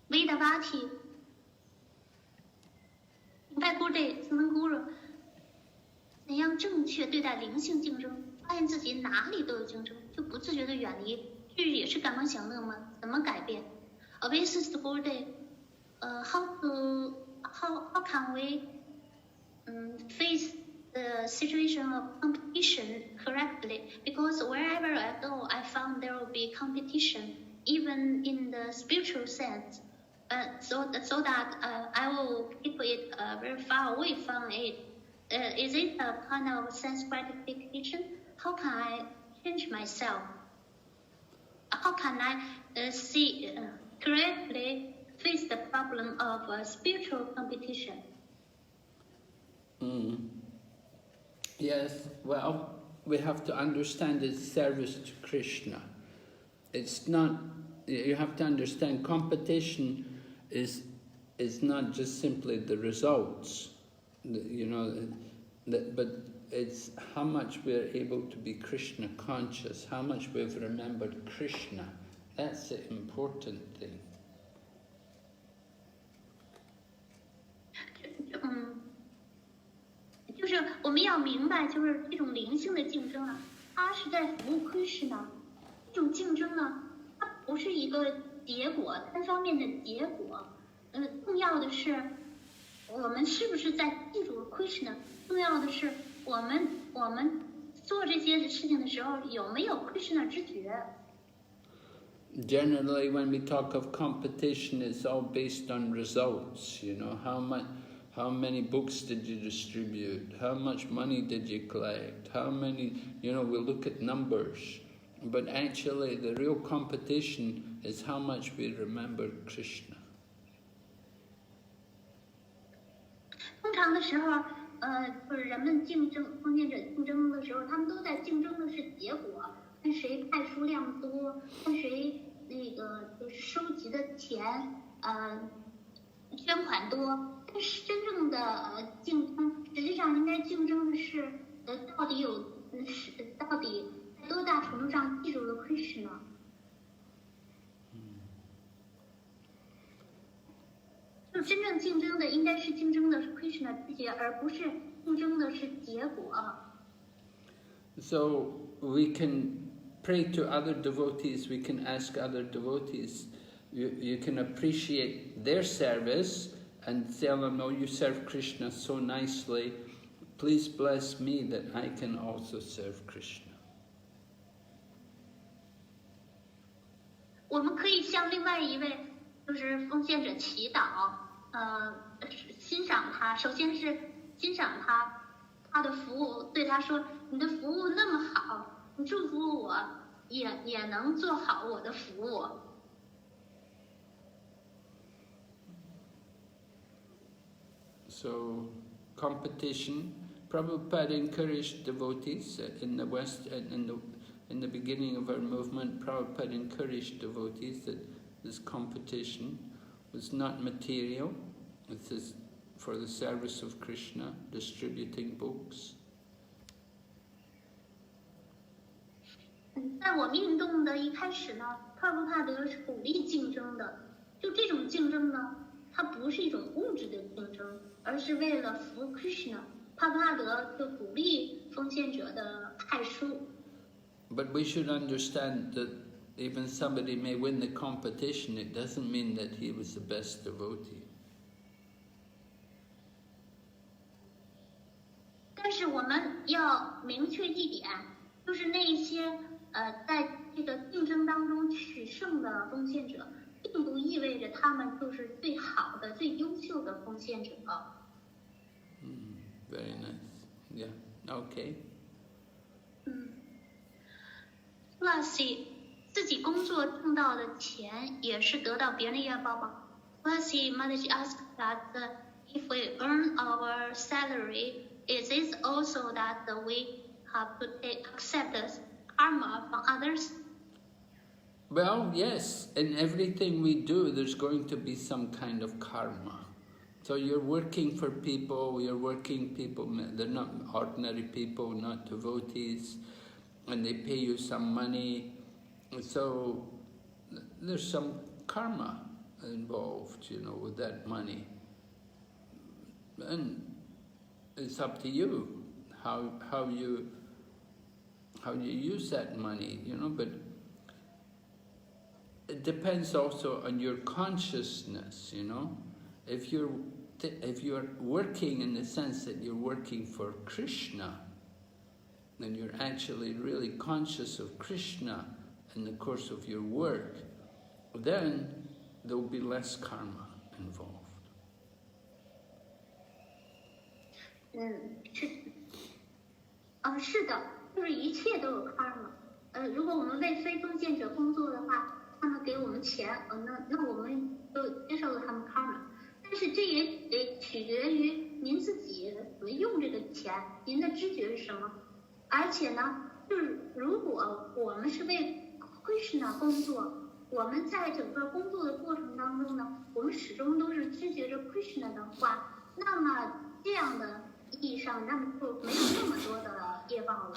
，Vedavati， 拜 Guru 请问 Guru， 怎样正确对待灵性竞争？发现自己哪里都有竞争，就不自觉的远离，这也是感官享乐吗？怎么改变 ？Obeisance Guru， how can we face the situation of competition correctly? Because wherever I go, I found there will be competition, even in the spiritual sense. So that I will keep it very far away from it. Is it a kind of sense gratification? How can I change myself? How can I see correctly face the problem of spiritual competition? Yes, well, we have to understand it's service to Krishna. It's not, you have to understand competition is not just simply the results, but it's how much we're able to be Krishna conscious, how much we've remembered Krishna. That's the important thing. 就是我们要明白，就是这种灵性的竞争啊，它是在服务 Krishna。这种竞争呢，它不是一个结果，单方面的结果。重要的是我们是不是在记住 Krishna？ 重要的是我们做这些事情的时候有没有 Krishna 知觉？ Generally, when we talk of competition, it's all based on results. How many books did you distribute? How much money did you collect? How many? We'll look at numbers, but actually, the real competition is how much we remember Krishna. 通常的时候，就是人们竞争，封建者竞争的时候，他们都在竞争的是结果，看谁派书量多，看谁就是收集的钱，捐款多。但是真正的竞争，实际上应该竞争的是，到底在多大程度上记住了 Krishna？ 就真正竞争的应该是竞争的是 Krishna 知觉，而不是竞争的是结果。So we can pray to other devotees. We can ask other devotees. You can appreciate their service and tell them, "Oh, you serve Krishna so nicely. Please bless me that I can also serve Krishna." 我们可以向另外一位就是奉献者祈祷，欣赏他。首先是欣赏他的服务，对他说：“你的服务那么好，你祝福我也能做好我的服务。” So, competition. Prabhupada encouraged devotees in the West, in the beginning of our movement. Prabhupada encouraged devotees that this competition was not material. It is for the service of Krishna, distributing books. 在我们运动的一开始呢，帕布帕德是鼓励竞争的。就这种竞争呢，它不是一种物质的竞争，而是为了服务 Krishna。帕布帕德就鼓励奉献者的派书。But we should understand that even somebody may win the competition, it doesn't mean that he was the best devotee. 但是我们要明确一点，就是那些在这个竞争当中取胜的奉献者，并不意味着他们就是最好的、最优秀的奉献者。Very nice. Yeah. Okay. Tulasi 自己工作挣到的钱也是得到别人的报报。Tulasi Mataji asked that if we earn our salary, is it also that we have to accept the karma from others? Well, yes. In everything we do, there's going to be some kind of karma. So you're working for people, they're not ordinary people, not devotees, and they pay you some money. So there's some karma involved, with that money. And it's up to you how you use that money, but it depends also on your consciousness, If you're working in the sense that you're working for Krishna, then you're actually really conscious of Krishna in the course of your work, then there will be less karma involved. 是的，就是一切都有 karma。如果我们为非奉献者工作的话，他们给我们钱，那我们就接受了他们 karma。但是这也得取决于您自己怎么用这个钱，您的知觉是什么。而且呢，就是如果我们是为 Krishna 工作，我们在整个工作的过程当中呢，我们始终都是知觉着 Krishna 的话，那么这样的意义上，那么就没有那么多的业报了。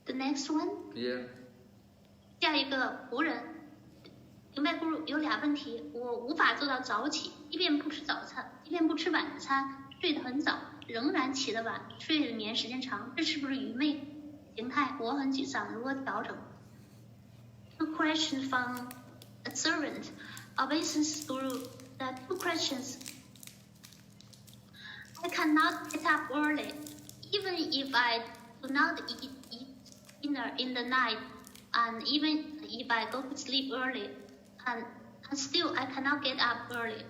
The next one. Yeah. 下一个仆人，明白Guru有俩问题，我无法做到早起，即便不吃早餐，即便不吃晚餐，睡得很早，仍然起得晚，睡眠时间长，这是不是愚昧形态？我很沮丧，如何调整 ？Two questions from a servant. Obeisance Guru. The two questions. I cannot get up early, even if I do not eat dinner in the night, and even if I go to sleep early, and still I cannot get up early.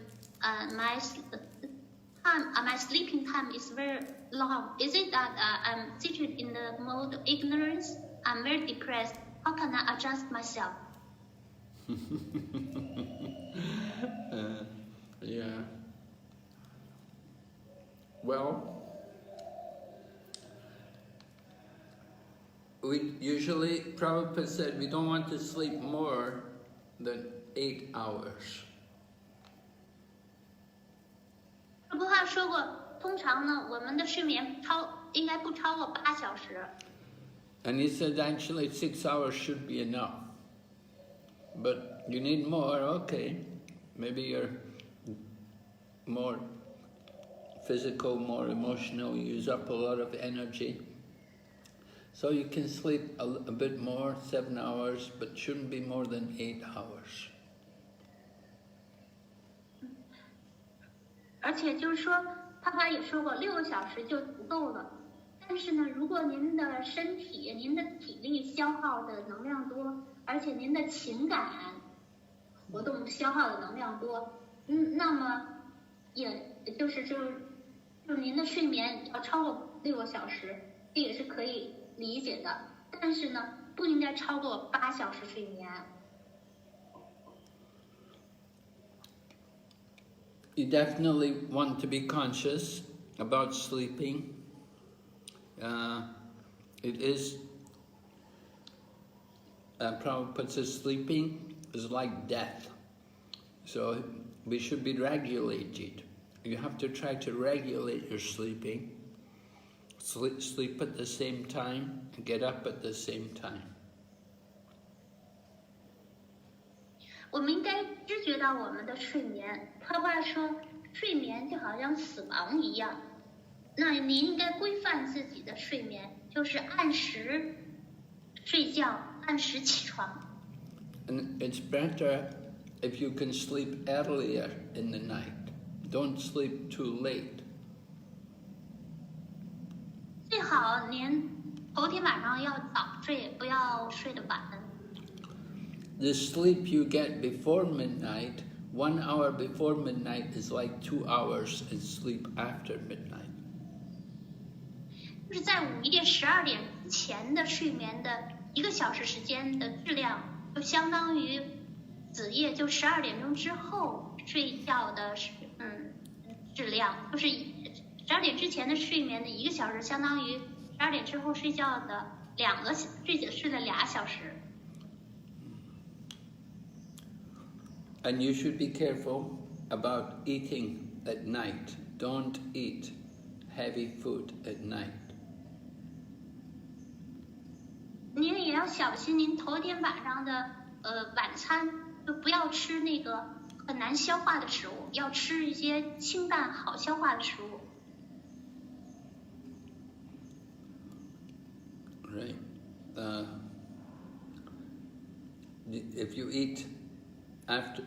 My sleeping time is very long. Is it that I'm situated in the mode of ignorance? I'm very depressed. How can I adjust myself? Yeah. Well, we usually, Prabhupada said, we don't want to sleep more than 8 hours. 这部话说过，通常呢，我们的睡眠应该不超过8小时。And he said actually 6 hours should be enough. But you need more, okay. Maybe you're more physical, more emotional, you use up a lot of energy. So you can sleep a bit more, 7 hours, but shouldn't be more than 8 hours. 而且就是说，他也说过6个小时就足够了。但是呢，如果您的身体、您的体力消耗的能量多，而且您的情感活动消耗的能量多，那么就是您的睡眠要超过6个小时，这也是可以理解的。但是呢，不应该超过8小时睡眠。You definitely want to be conscious about sleeping. It is, Prabhupada says, sleeping is like death. So we should be regulated. You have to try to regulate your sleeping. Sleep at the same time, and get up at the same time. 我们应该知觉到我们的睡眠。他爸说，睡眠就好像死亡一样。那您应该规范自己的睡眠，就是按时睡觉，按时起床。And it's better if you can sleep earlier in the night. Don't sleep too late. 最好您头天晚上要早睡，不要睡得晚。The sleep you get before midnight, 1 hour before midnight is like 2 hours in sleep after midnight. 就是在午夜12点之前的睡眠的1个小时时间的质量，就相当于子夜就12点钟之后睡觉的质量，就是12点之前的睡眠的1个小时，相当于12点之后睡觉的睡了2小时。And you should be careful about eating at night. Don't eat heavy food at night. 您也要小心，您头天晚上的晚餐就不要吃那个很难消化的食物，要吃一些清淡好消化的食物。Right. If you eat after,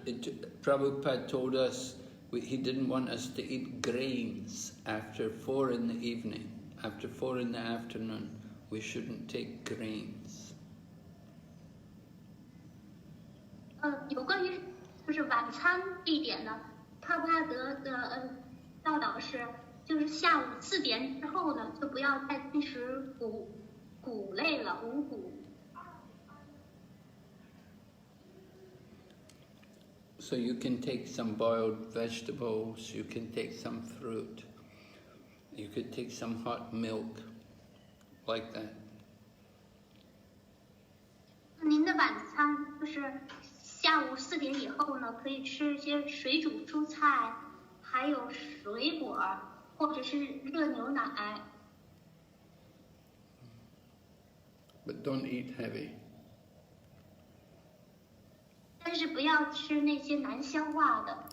Prabhupada told us he didn't want us to eat grains after 4 in the evening. After 4 in the afternoon, we shouldn't take grains. 有关于就是晚餐这一点呢，帕布拉德的教导是，就是下午4点之后呢，就不要再进食谷类了，五谷。So you can take some boiled vegetables, you can take some fruit, you could take some hot milk, like that. 您的晚餐就是下午4点以后呢，可以吃一些水煮蔬菜，还有水果，或者是热牛奶。But don't eat heavy. 但是不要吃那些难消化的、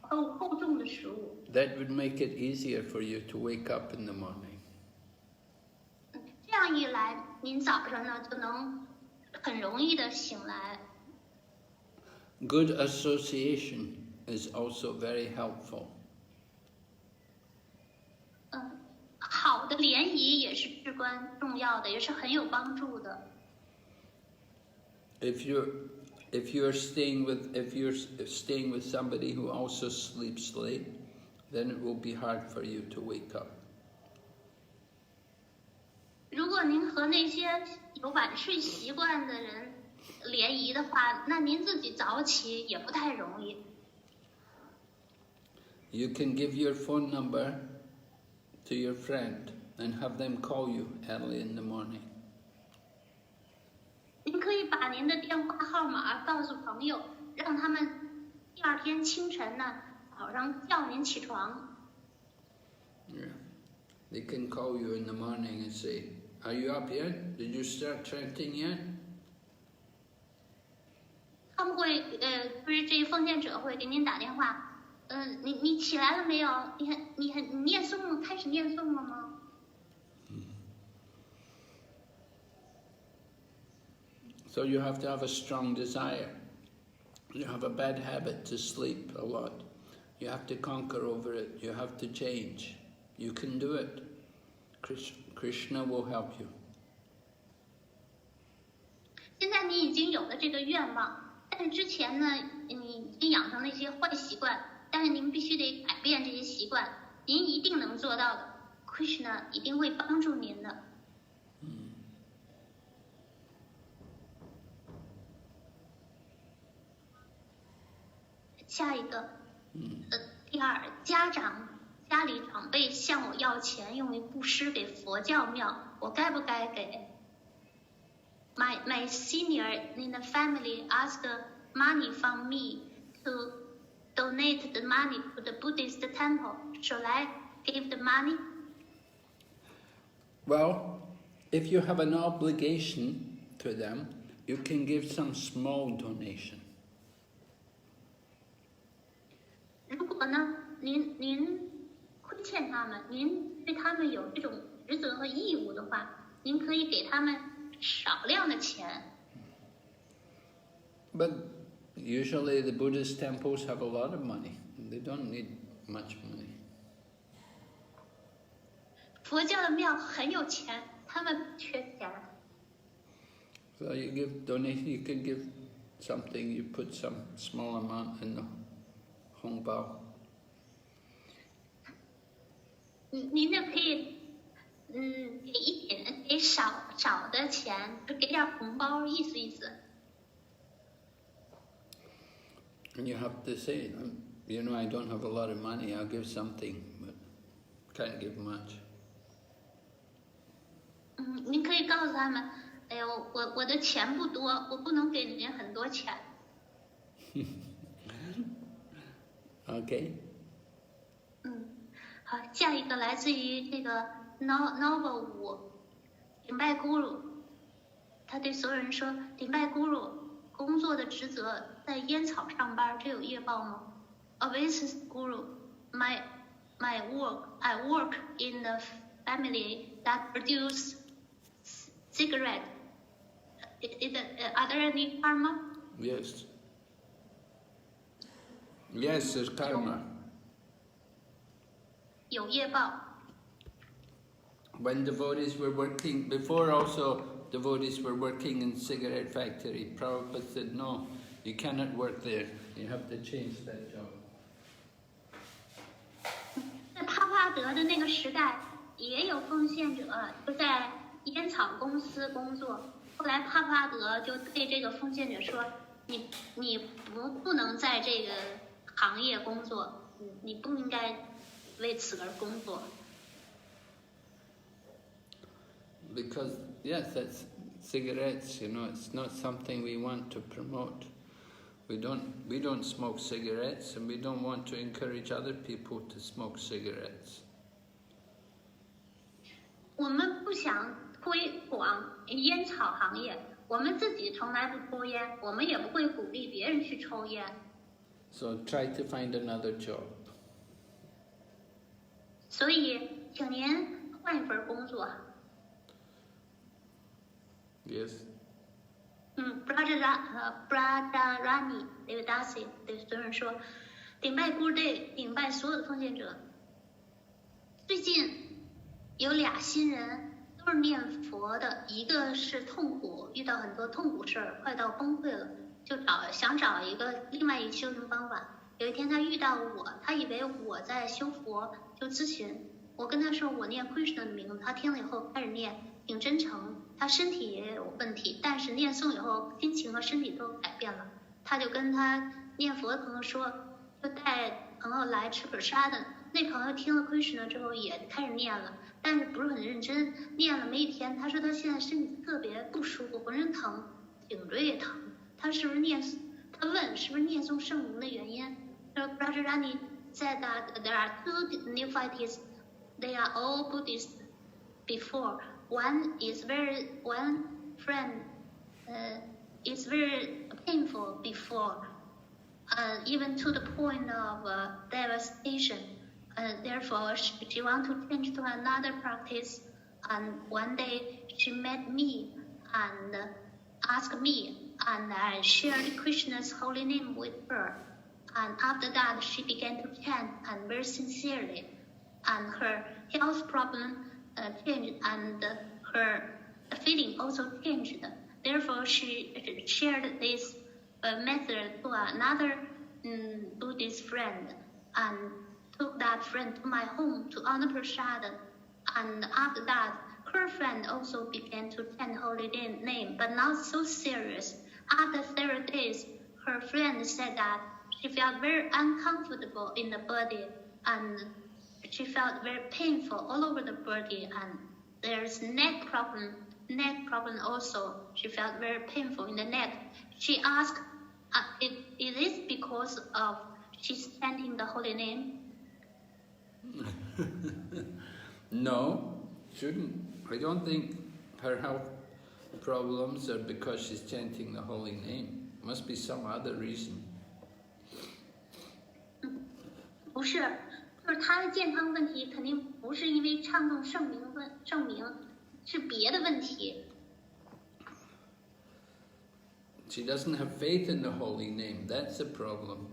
厚重的食物。That would make it easier for you to wake up in the morning. 这样一来，您早上呢就能很容易的醒来。Good association is also very helpful. 好的联谊也是至关重要的，也是很有帮助的。If you're staying with somebody who also sleeps late, then it will be hard for you to wake up. 如果您和那些有晚睡习惯的人联谊的话，那您自己早起也不太容易。You can give your phone number to your friend and have them call you early in the morning. 您可以把您的电话号码告诉朋友，让他们第2天清晨呢早上叫您起床。Yeah. They can call you in the morning and say, "Are you up yet? Did you start chanting yet?" 他们会就是这些奉献者会给您打电话，你起来了没有？你念诵了，开始念诵了吗？So you have to have a strong desire. You have a bad habit to sleep a lot. You have to conquer over it. You have to change. You can do it. Krishna will help you. 现在你已经有了这个愿望，但是之前呢，你已经养成了一些坏习惯，但是您必须得改变这些习惯，您一定能做到的。Krishna 一定会帮助您的。下一个，第2，家里长辈向我要钱用于布施给佛教庙，我该不该给？ My senior in the family asked money from me to donate the money to the Buddhist temple. Shall I give the money? Well, if you have an obligation to them, you can give some small donation. 如果呢，您亏欠他们，您对他们有这种职责和义务的话，您可以给他们少量的钱。But usually the Buddhist temples have a lot of money. They don't need much money. 佛教的庙很有钱，他们不缺钱。So you give donation, you can give something, you put some small amount in the hongbao. 您就可以，给一点，给少的钱，就给点红包，意思意思。And you have to say, you know, I don't have a lot of money, I'll give something, but can't give much. 您可以告诉他们，哎呦，我的钱不多，我不能给您很多钱。Okay. 好，下一个来自于这个 Novel 5，顶拜 Guru， 他对所有人说，顶拜 Guru 工作的职责在烟草上班，这有业报吗 ？Oasis Guru, my work, I work in a family that produce cigarette. Are there any karma? Yes. Yes, there's karma. 有业报。When devotees were working, before also devotees were working in cigarette factory, Prabhupada said, no, you cannot work there, you have to change that job. 在帕帕德的那个时代，也有奉献者就在烟草公司工作。后来帕帕德就对这个奉献者说：“你不能在这个行业工作，你不应该为此而工作。” Because, yes, that's cigarettes, you know, it's not something we want to promote. We don't smoke cigarettes, and we don't want to encourage other people to smoke cigarettes. 我们不想推广烟草行业，我们自己从来不抽烟，我们也不会鼓励别人去抽烟。So try to find another job. 所以，请您换一份工作。Yes. Brhadarani Devadasi 对所有人说，顶拜 Guru Day， 顶拜所有的奉献者。最近有俩新人都是念佛的，一个是痛苦，遇到很多痛苦事儿，快到崩溃了，就想找另外一个修行方法。有一天他遇到我，他以为我在修佛，就咨询我，跟他说我念 Krishna 的名字，他听了以后开始念，挺真诚。他身体也有问题，但是念诵以后，心情和身体都改变了。他就跟他念佛的朋友说，就带朋友来吃本沙的。那朋友听了 Krishna 之后也开始念了，但是不是很认真。念了没一天，他说他现在身体特别不舒服，浑身疼，颈椎也疼。他是不是他问是不是念诵圣名的原因。Brhadarani said that there are two nephites. They are all Buddhists before. One friend is very painful before, even to the point of devastation. Therefore, she wants to change to another practice. And one day she met me and asked me, and I shared Krishna's holy name with her. And after that, she began to chant and very sincerely. And her health problem changed, and her feeling also changed. Therefore, she shared this method to another Buddhist friend, and took that friend to my home to honor prasad. And after that, her friend also began to chant holy name, but not so serious. After 30 days, her friend said that she felt very uncomfortable in the body, and she felt very painful all over the body, and there's neck problem also. She felt very painful in the neck. She asked, Is this because of she's chanting the holy name? No, shouldn't. I don't think her health problems are because she's chanting the holy name. Must be some other reason. 不是，就是她的健康问题肯定不是因为唱诵圣名，是别的问题。She doesn't have faith in the holy name. That's the problem.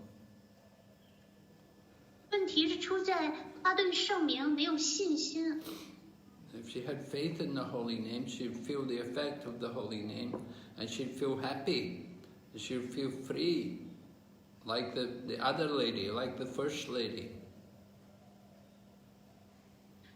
问题是出在她对圣名没有信心。If she had faith in the holy name, she'd feel the effect of the holy name, and she'd feel happy. She'd feel free, like the other lady, like the first lady.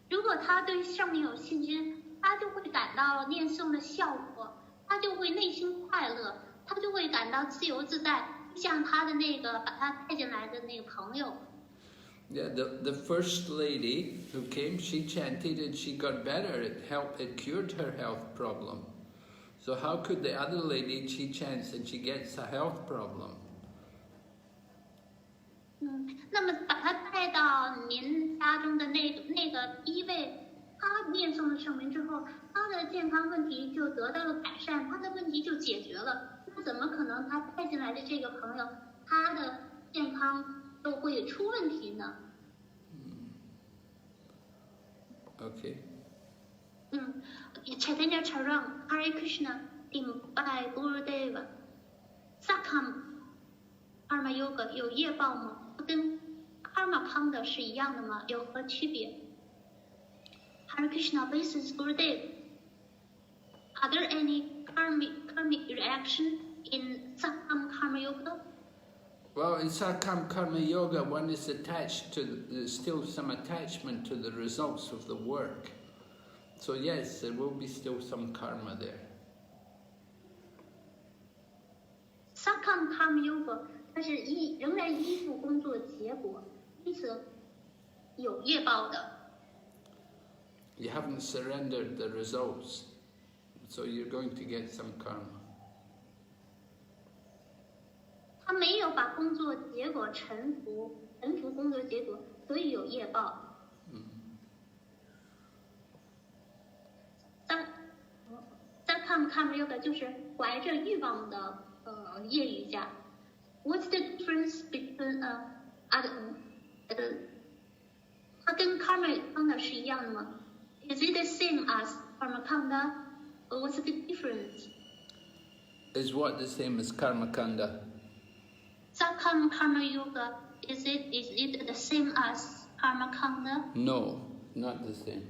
如果她对圣名有信心，她就会感到念诵的效果，她就会内心快乐，她就会感到自由自在，像她的那个把她带进来的那个朋友。Yeah, the first lady who came, she chanted and she got better. It cured her health problem. So how could the other lady, she chants and she gets a health problem? 那么把她带到您家中的那个第一位，她念诵了圣名之后，她的健康问题就得到了改善，她的问题就解决了。那怎么可能她带进来的这个朋友，她的健康都会出问题呢Okay. Chaitanya Charan, Hare Krishna, Dimbai Gurudeva, Sakam Karma Yoga 有业报吗？跟 Karma Kanda 是一样的吗？有何区别 ？Hare Krishna, this is Gurudev. Are there any karmic reaction in Sakam Karma Yoga? Well, in Sakam Karma Yoga, one is attached to, there's still some attachment to the results of the work. So yes, there will be still some karma there. Sakam Karma Yoga 它是仍然依附工作结果，因此有业报的。You haven't surrendered the results, so you're going to get some karma. 他没有把工作结果臣服工作结果，所以有业报。Sakam Karma Yoga 就是怀着欲望的业余家。What's the difference between 它跟 Karma Kanda 是一样的吗 ？Is it the same as Karma Kanda? Or what's the difference? Is what the same as Karma Kanda? Sakam Karma Yoga, is it the same as Karma Kanda? No, not the same.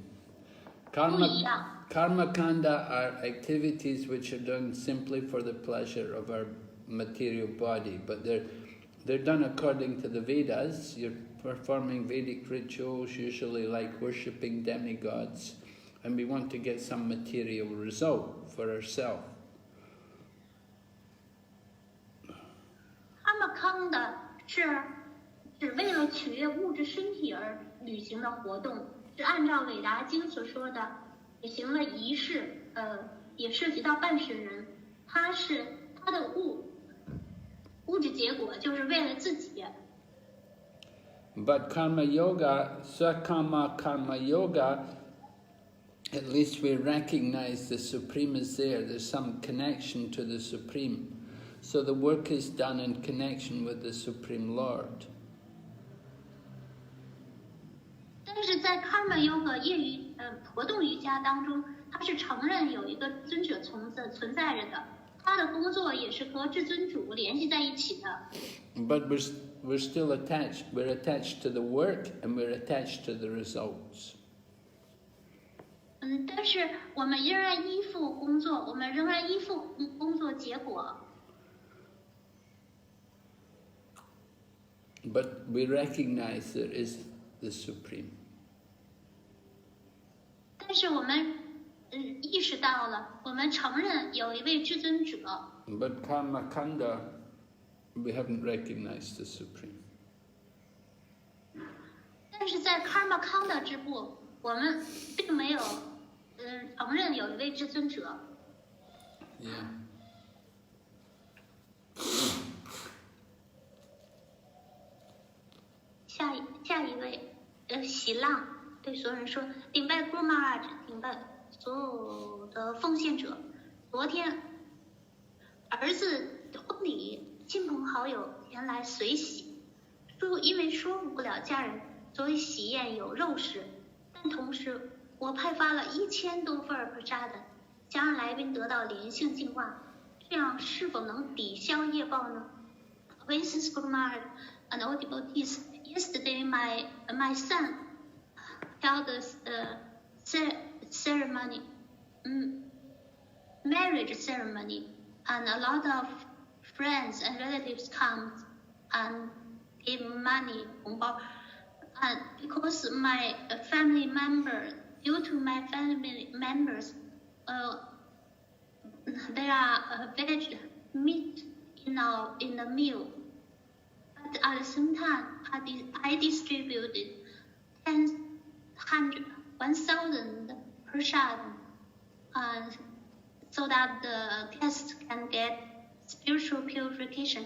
不一样。 Karma Kanda are activities which are done simply for the pleasure of our material body, but they're done according to the Vedas. You're performing Vedic rituals, usually like worshipping demigods, and we want to get some material result for ourselves. Karma Kanda 是只为了取悦物质身体而履行的活动，是按照韦达经所说的，举行了仪式，也涉及到办事人，他的物质结果就是为了自己。But Karma Yoga, Sakama Karma Yoga, at least we recognize the Supreme is there. There's some connection to the Supreme. So the work is done in connection with the Supreme Lord. 但是在 Karma Yoga 业余活动瑜伽当中，它是承认有一个尊者存在着的，他的工作也是和至尊主联系在一起的。But we're still attached. We're attached to the work and we're attached to the results. 但是我们仍然依附工作，我们仍然依附工作结果。But we recognize there is the Supreme. 但是我们意识到了，我们承认有一位至尊者。But Karma Kanda, we haven't recognized the Supreme. 但是在 Karma Kanda 支部，我们并没有承认有一位至尊者。Yeah. 下一位，喜浪对所有人说，顶拜 Guru Maharaj， 顶拜所有的奉献者。昨天儿子的婚礼，亲朋好友前来随喜，因为说服不了家人，所以喜宴有肉食，但同时我派发了1000多份prasad，想让来宾得到灵性净化，这样是否能抵消业报呢？ Mrs. Guru Maharaj and all devotees, yesterday my son held a ceremony, marriage ceremony, and a lot of friends and relatives come and give money, 红包, and because my family member, due to my family members, there are veg meat in the meal. But at the same time, I distributed 1,000 prasad, so that the guests can get spiritual purification.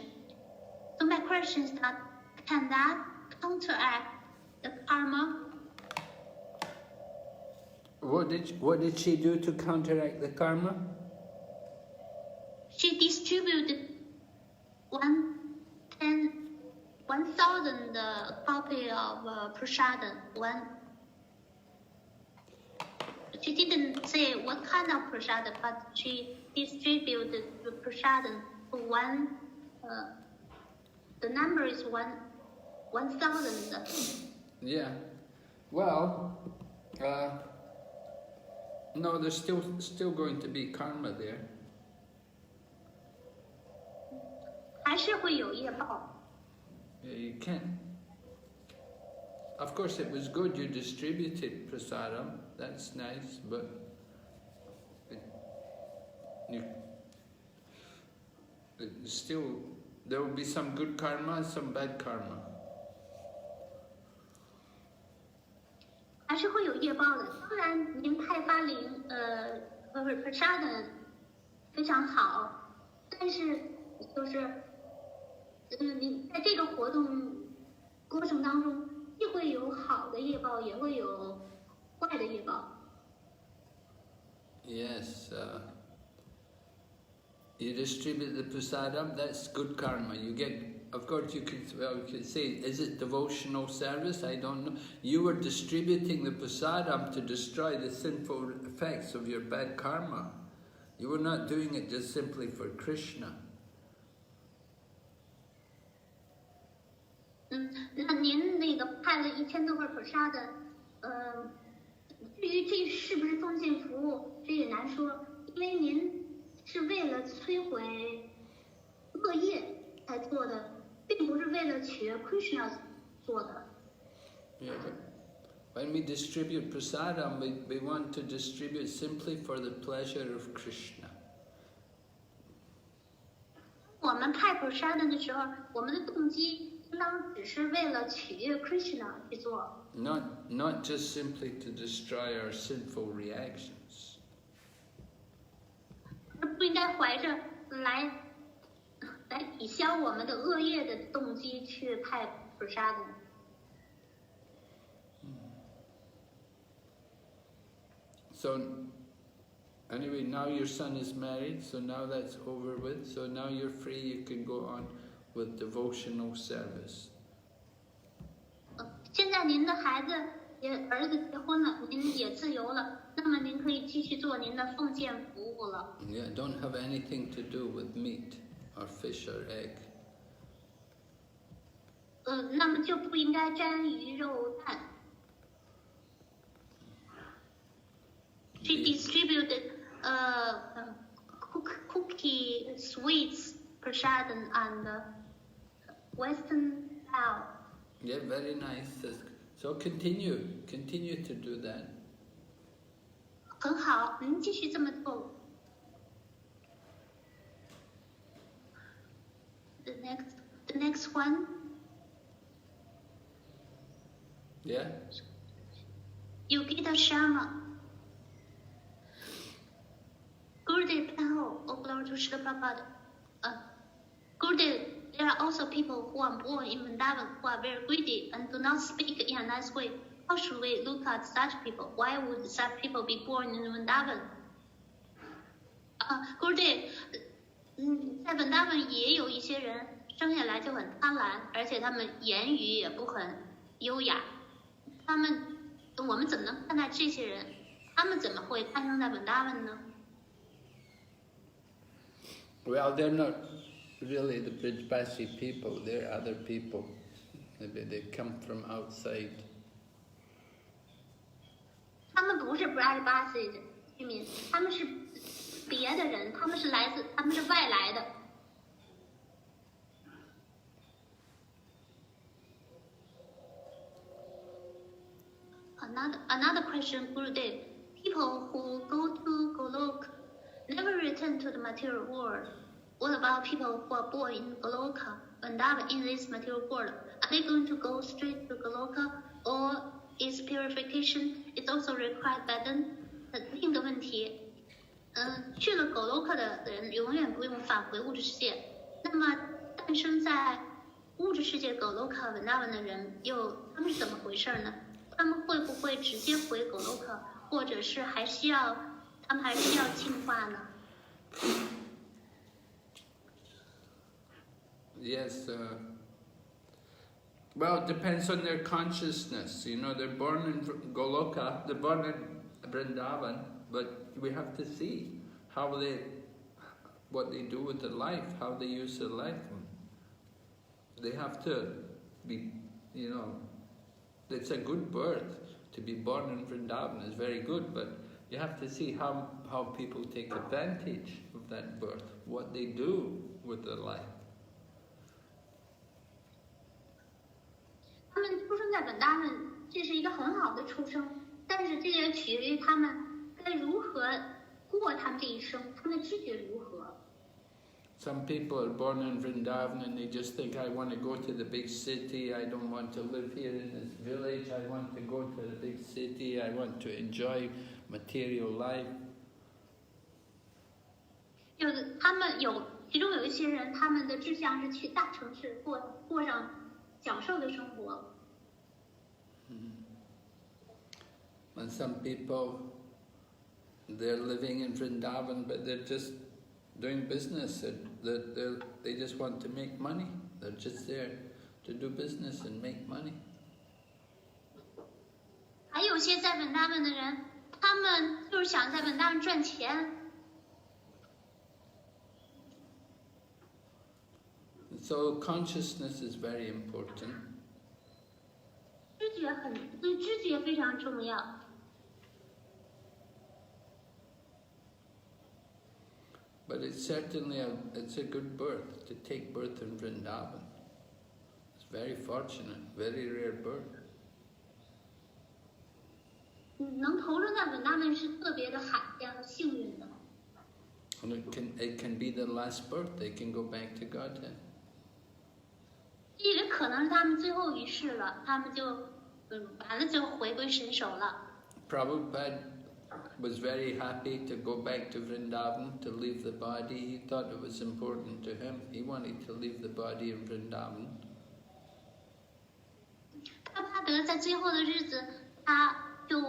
So my question is that, can that counteract the karma? What did she do to counteract the karma? She distributed 1,000 copy of prasad. She didn't say what kind of prasad, but she distributed the prasad to one. The number is 1,000. Yeah. Well, no, there's still going to be karma there. 还是会有业报。 Yeah, you can't. Of course, it was good you distributed prasadam. That's nice, but still there will be some good karma and some bad karma. 还是会有业报的。当然，您派发prasad 非常好，但是就是你在这个活动过程当中，既会有好的业报，也会有坏的业报。 Yes, you distribute the prasadam, that's good karma. You get, of course you could say, is it devotional service? I don't know. You were distributing the prasadam to destroy the sinful effects of your bad karma. You were not doing it just simply for Krishna. 那您那个派了1000多份prasad，至于这是不是奉献服务，这也难说，因为您是为了摧毁恶业才做的，并不是为了取悦 Krishna 做的。 Yeah, but when we distribute prasadam, we want to distribute simply for the pleasure of Krishna. 我们派 prasad 的时候，我们的动机应当只是为了取悦 Krishna 去做。 Not just simply to destroy our sinful reactions. 不应该怀着来抵消我们的恶业的动机去派 prasad。 So, anyway, now your son is married, so now that's over with. So now you're free, you can go on with devotional service. 现在您的儿子结婚了，您也自由了，那么您可以继续做您的奉献服务了。 Yeah, don't have anything to do with meat or fish or egg. 那么就不应该沾鱼肉蛋。 She distributed cookie, sweets, prasad, and Western style. Yeah, very nice. So continue to do that. 很好，您继续这么做。The next one. Yeah? Yogita Sharma. Gurudev Prabhu, O Glory to Srila Prabhupada. Gurudev There are also people who are born in Vrindavan who are very greedy and do not speak in a nice way. How should we look at such people? Why would such people be born in Vrindavan? Gurudev, 在文达文也有一些人生下来就很贪婪，而且他们言语也不很优雅。我们怎么能看待这些人？他们怎么会诞生在文达文呢？ Well, they're not really the Brijbasi people, they're other people. Maybe they come from outside. 他们不是 Brhad Bhagavatamrta 居民，他们是别的人，他们是外来的。Another question, Gurudev. People who go to Golok never return to the material world. What about people who are born in Goloka, Vrindavan, in this material world? Are they going to go straight to Goloka, or is purification is also required by them? 另一个问题，去了 Goloka 的人永远不用返回物质世界。那么诞生在物质世界 Goloka Vrindavan 的人，他们是怎么回事呢？他们会不会直接回 Goloka， 或者是他们还需要进化呢？ Yes, well, it depends on their consciousness. You know, they're born in Goloka, they're born in Vrindavan, but we have to see what they do with their life, how they use their life. They have to be, you know, it's a good birth. To be born in Vrindavan is very good, but you have to see how people take advantage of that birth, what they do with their life. 他们出生在本达文，这是一个很好的出生，但是这也取决于他们该如何过他们这一生，他们的知觉如何。 Some people are born in Vrindavan and they just think, I want to go to the big city, I don't want to live here in this village, I want to go to the big city, I want to enjoy material life. 其中有一些人，他们的志向是去大城市过上享受的生活。 And some people, they're living in Vrindavan, but they're just doing business. They just want to make money. They're just there to do business and make money. 还有些在本达文的人，他们就是想在本达文赚钱。 So consciousness is very important. 对知觉非常重要。 But it's certainly it's a good birth to take birth in Vrindavan. It's very fortunate, very rare birth. 能投生在本达文是特别的罕见和幸运的。 And it can be the last birth. They can go back to Godhead. 也可能是他们最后一世了，他们就完了就回归神手了。 Prabhupada was very happy to go back to Vrindavan, to leave the body. He thought it was important to him. He wanted to leave the body in Vrindavan. 帕德在最后的日子，他就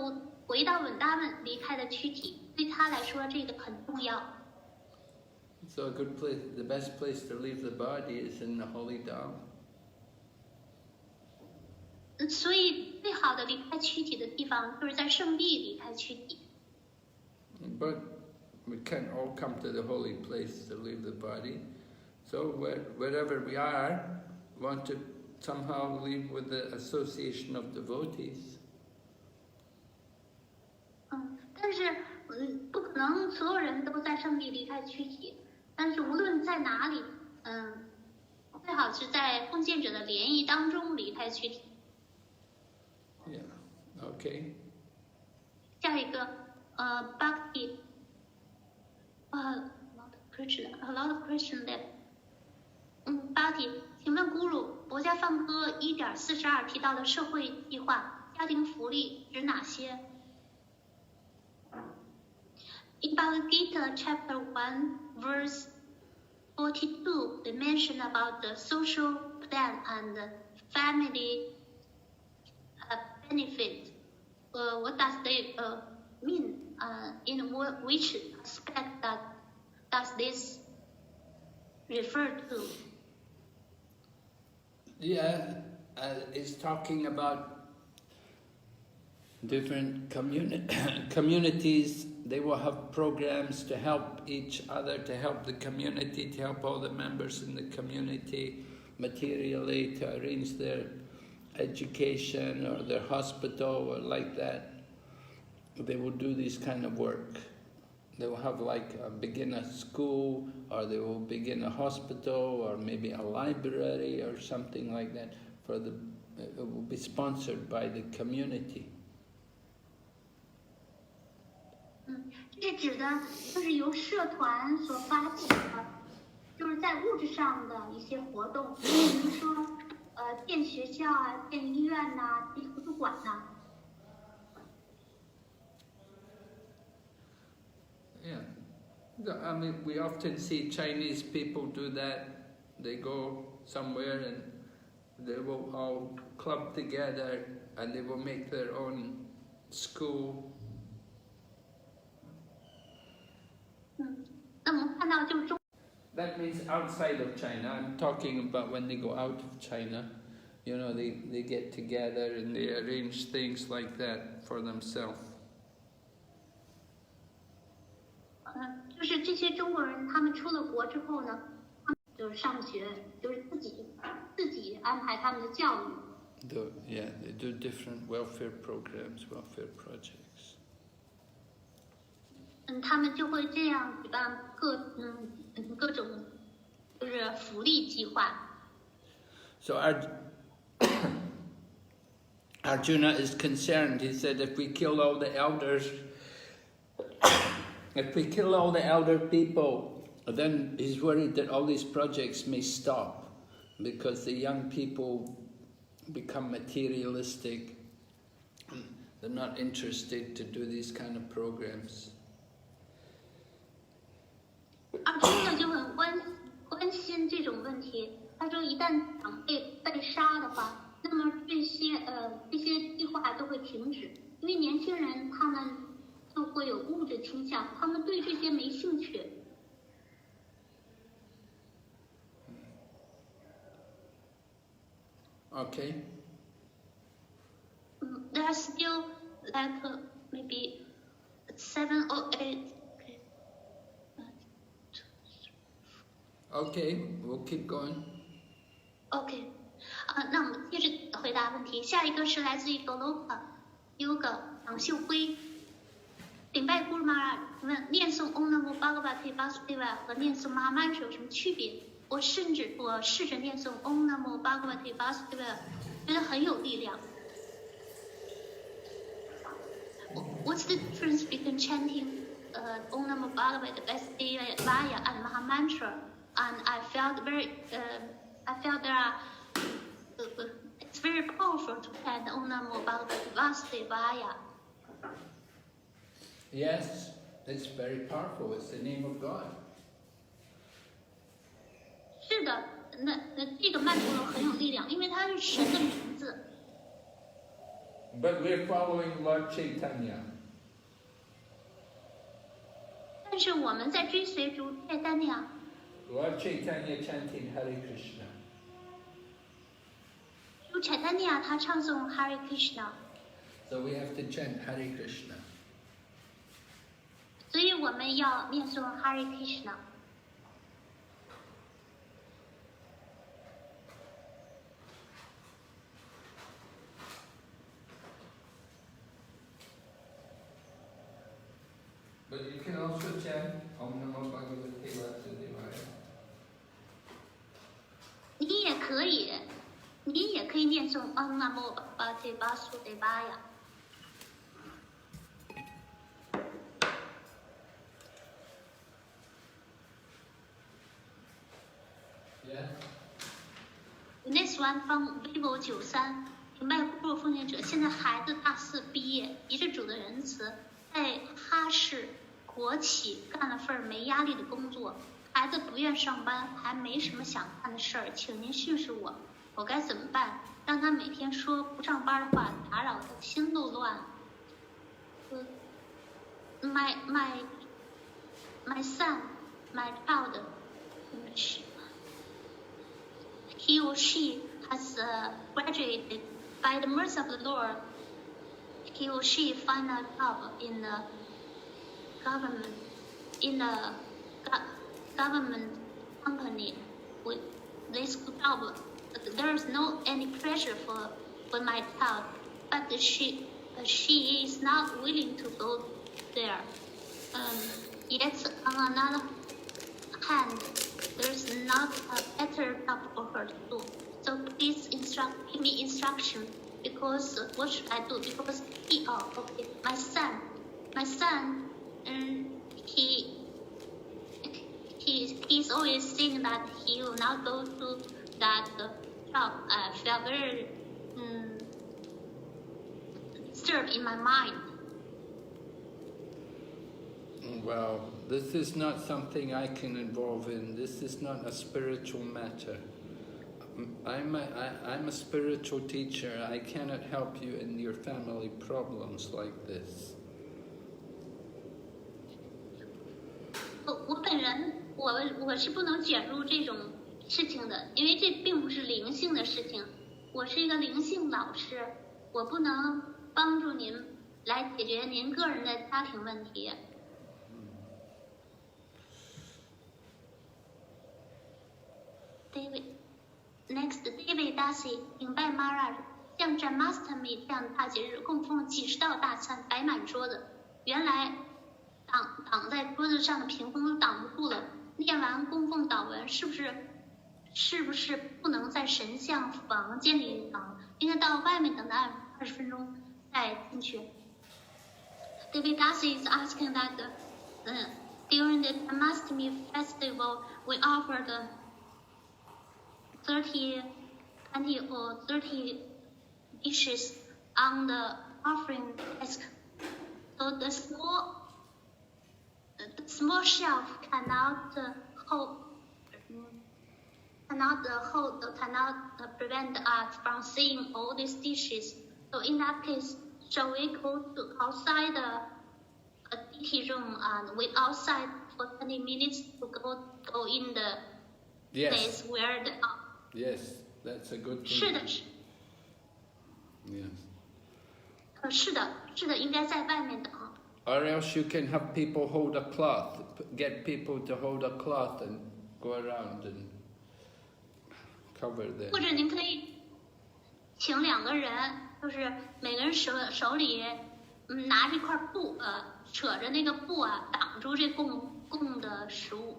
回到稳达文，离开了躯体。对他来说，这个很重要。 So a good place, the best place to leave the body is in the holy Dham. 所以，最好的离开躯体的地方，就是在圣地离开躯体。 But we can't all come to the holy place to leave the body. So wherever we are, we want to somehow live with the association of devotees. 但是，不可能所有人都在圣地离开躯体。但是无论在哪里，最好是在奉献者的联谊当中离开躯体。 Yeah. Okay. 下一个，Bhakti， a lot of Christian there。Bhakti， 请问 Guru， 佛家梵歌1.42提到的社会计划、家庭福利指哪些 ？In Bhagavad Gita, Chapter 1, Verse 42, they mention about the social plan and family benefit. What does they mean? In which aspect does this refer to? Yeah, it's talking about different communities. They will have programs to help each other, to help the community, to help all the members in the community materially, to arrange their education or their hospital or like that. They will do this kind of work. They will have begin a school, or they will begin a hospital, or maybe a library or something like that. It will be sponsored by the community. 这是指的就是由社团所发起的，就是在物质上的一些活动，比如说建学校啊、建医院呐、建图书馆呐。Yeah, I mean, we often see Chinese people do that. They go somewhere and they will all club together and they will make their own school. 那我们看到就是中。That means outside of China. I'm talking about when they go out of China. You know, they get together and they arrange things like that for themselves. 就是这些中国人，他们出了国之后呢，他们就是上学，就是自己安排他们的教育。Yeah, they do different welfare programs, welfare projects. 他们就会这样举办各种就是福利计划。So Arjuna is concerned. He said, if we kill all the elders, if we kill all the elder people, then he's worried that all these projects may stop because the young people become materialistic. They're not interested to do these kind of programs. 阿朱呢就很关心这种问题。他说，一旦长辈被杀的话，那么这些计划都会停止，因为年轻人他们就会有物质倾向，他们对这些没兴趣。Okay. There are still maybe 7 or 8. Okay, we'll keep going. OK， 那我们接着回答问题。下一个是来自于 Goloka Yoga 杨秀辉。顶拜古鲁玛拉问：念诵 Om Namo Bhagavate Vasudevaya 和念诵 Mahamantra 有什么区别？我试着念诵 Om Namo Bhagavate Vasudevaya， 觉得很有力量。What's the difference between chanting Om Namo Bhagavate Vasudevaya and Mahamantra? And I felt there are it's very powerful to chant Om Namo Bhagavate Vasudevaya. Yes, it's very powerful. It's the name of God. 是的，那这个曼陀罗很有力量，因为它是神的名字。But we're following Lord Chaitanya. 但是我们在追随主切丹尼亚。Lord Chaitanya chanting Hare Krishna. 主切丹尼亚他唱诵 Hare Krishna。So we have to chant Hare Krishna. 所以我们要念诵 Hare Krishna。But you can also chant Om Namo Bhagavate Vasudevaya. 你也可以念诵 Om Namo Bhagavate Vasudevaya。Next one from Vivo 93，明白部落奉献者，现在孩子大4毕业，以着主的仁慈，在哈市国企干了份没压力的工作，孩子不愿上班，还没什么想干的事儿，请您训示我，我该怎么办？让他每天说不上班的话，打扰的心都乱了。My son, my child, he or she has graduated by the mercy of the Lord. He or she find a job in the government company with this job. There is no any pressure for my child, but she is not willing to go there. Yet on another hand, there's not a better job for her to do. So please give me instruction, because what should I do? Because my son, he's always saying that he will not go to that job. I feel very disturbed in my mind. Well, this is not something I can involve in. This is not a spiritual matter. I'm a spiritual teacher. I cannot help you in your family problems like this. 我本人，我是不能卷入这种事情的，因为这并不是灵性的事情。我是一个灵性老师，我不能帮助您来解决您个人的家庭问题。David Darcy 明白 Maharaj 像占 Mastami 这样的大节日供奉几十道大餐摆满桌子，原来挡在桌子上的屏风都挡不住了。念完供奉祷文是不是不能在神像房间里等，应该到外面等待20分钟再进去。David Darcy is asking that during the Mastami festival we offered 20 or 30 dishes on the offering desk. So the small shelf cannot prevent us from seeing all these dishes. So in that case, shall we go to outside the deity room and wait outside for 20 minutes to go in the place where the Yes, that's a good thing. 是的， Yes. 是的，应该在外面等。 Or else you can have people hold a cloth, get people to hold a cloth and go around and cover them. 或者您可以请2个人，就是每个人手里拿着一块布，扯着那个布啊，挡住这供的食物。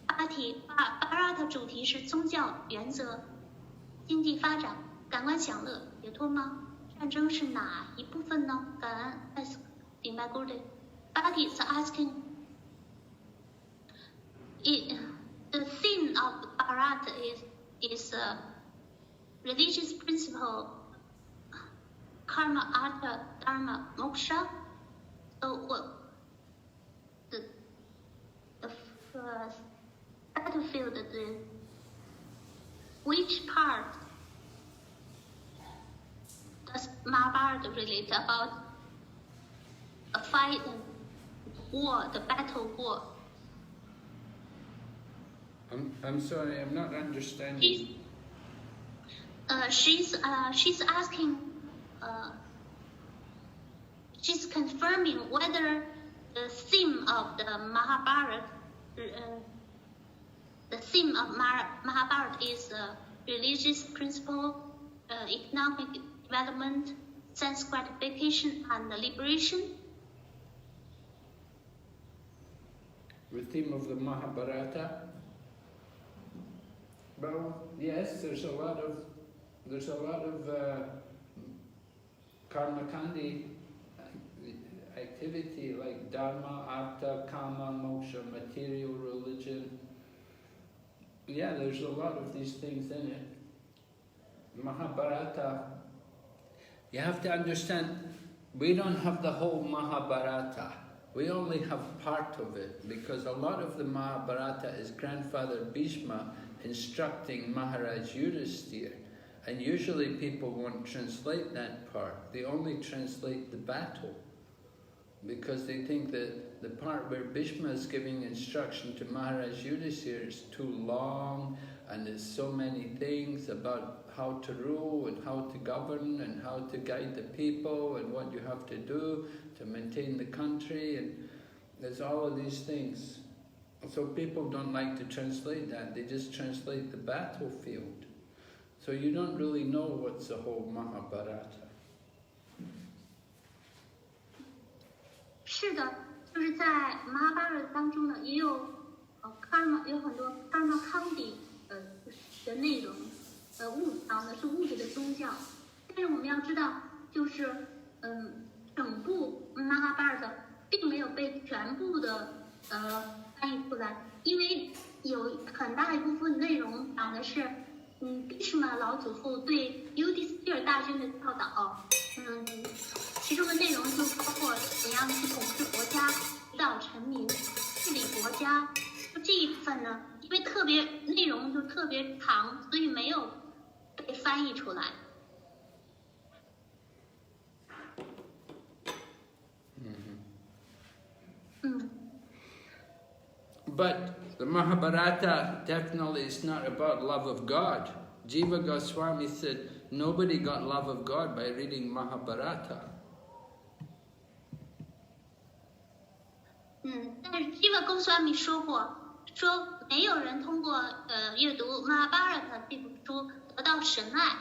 Bhagavatamrta 主题是宗教原则、经济发展、感官享乐、解脱吗？战争是哪一部分呢？感恩明白 Gurdev. Bhakti is asking, the theme of Bhagavatamrta is religious principle, karma, artha, dharma, moksha. So the battlefield, which part does Mahabharata relate about a fight, war, the battle war? I'm sorry, I'm not understanding. She's asking, she's confirming whether the theme of the Mahabharata, is religious principle, economic development, sense gratification, and liberation. The theme of the Mahabharata? Well, yes, there's a lot of karmakandi activity like dharma, artha, kama, moksha, material, religion. Yeah, there's a lot of these things in it. Mahabharata, you have to understand, We don't have the whole Mahabharata. We only have part of it, because a lot of the Mahabharata is grandfather Bhishma instructing Maharaj Yudhisthira. And usually people won't translate that part. They only translate the battle, because they think that the part where Bhishma is giving instruction to Maharaj Yudhisthira is too long, and there's so many things about how to rule and how to govern and how to guide the people and what you have to do to maintain the country, and there's all of these things. So people don't like to translate that, they just translate the battlefield. So you don't really know what's the whole Mahabharata. 是的，就是在Mahabharata当中呢，也有karma， 有很多 karma candy 的内容，讲的是物质的宗教。但是我们要知道，就是整部Mahabharata并没有被全部的翻译出来，因为有很大一部分内容讲的是Bhishma 老祖父对 Yudhisthira 大军的教导，其中的内容就包括怎样去统治国家、指导臣民、治理国家。就这一部分呢，因为内容就特别长，所以没有被翻译出来。But the Mahabharata definitely is not about love of God. Jiva Goswami said nobody got love of God by reading Mahabharata. 但是 Jiva Goswami 说过，说没有人通过阅读 Mahabharata 这部书得到神爱。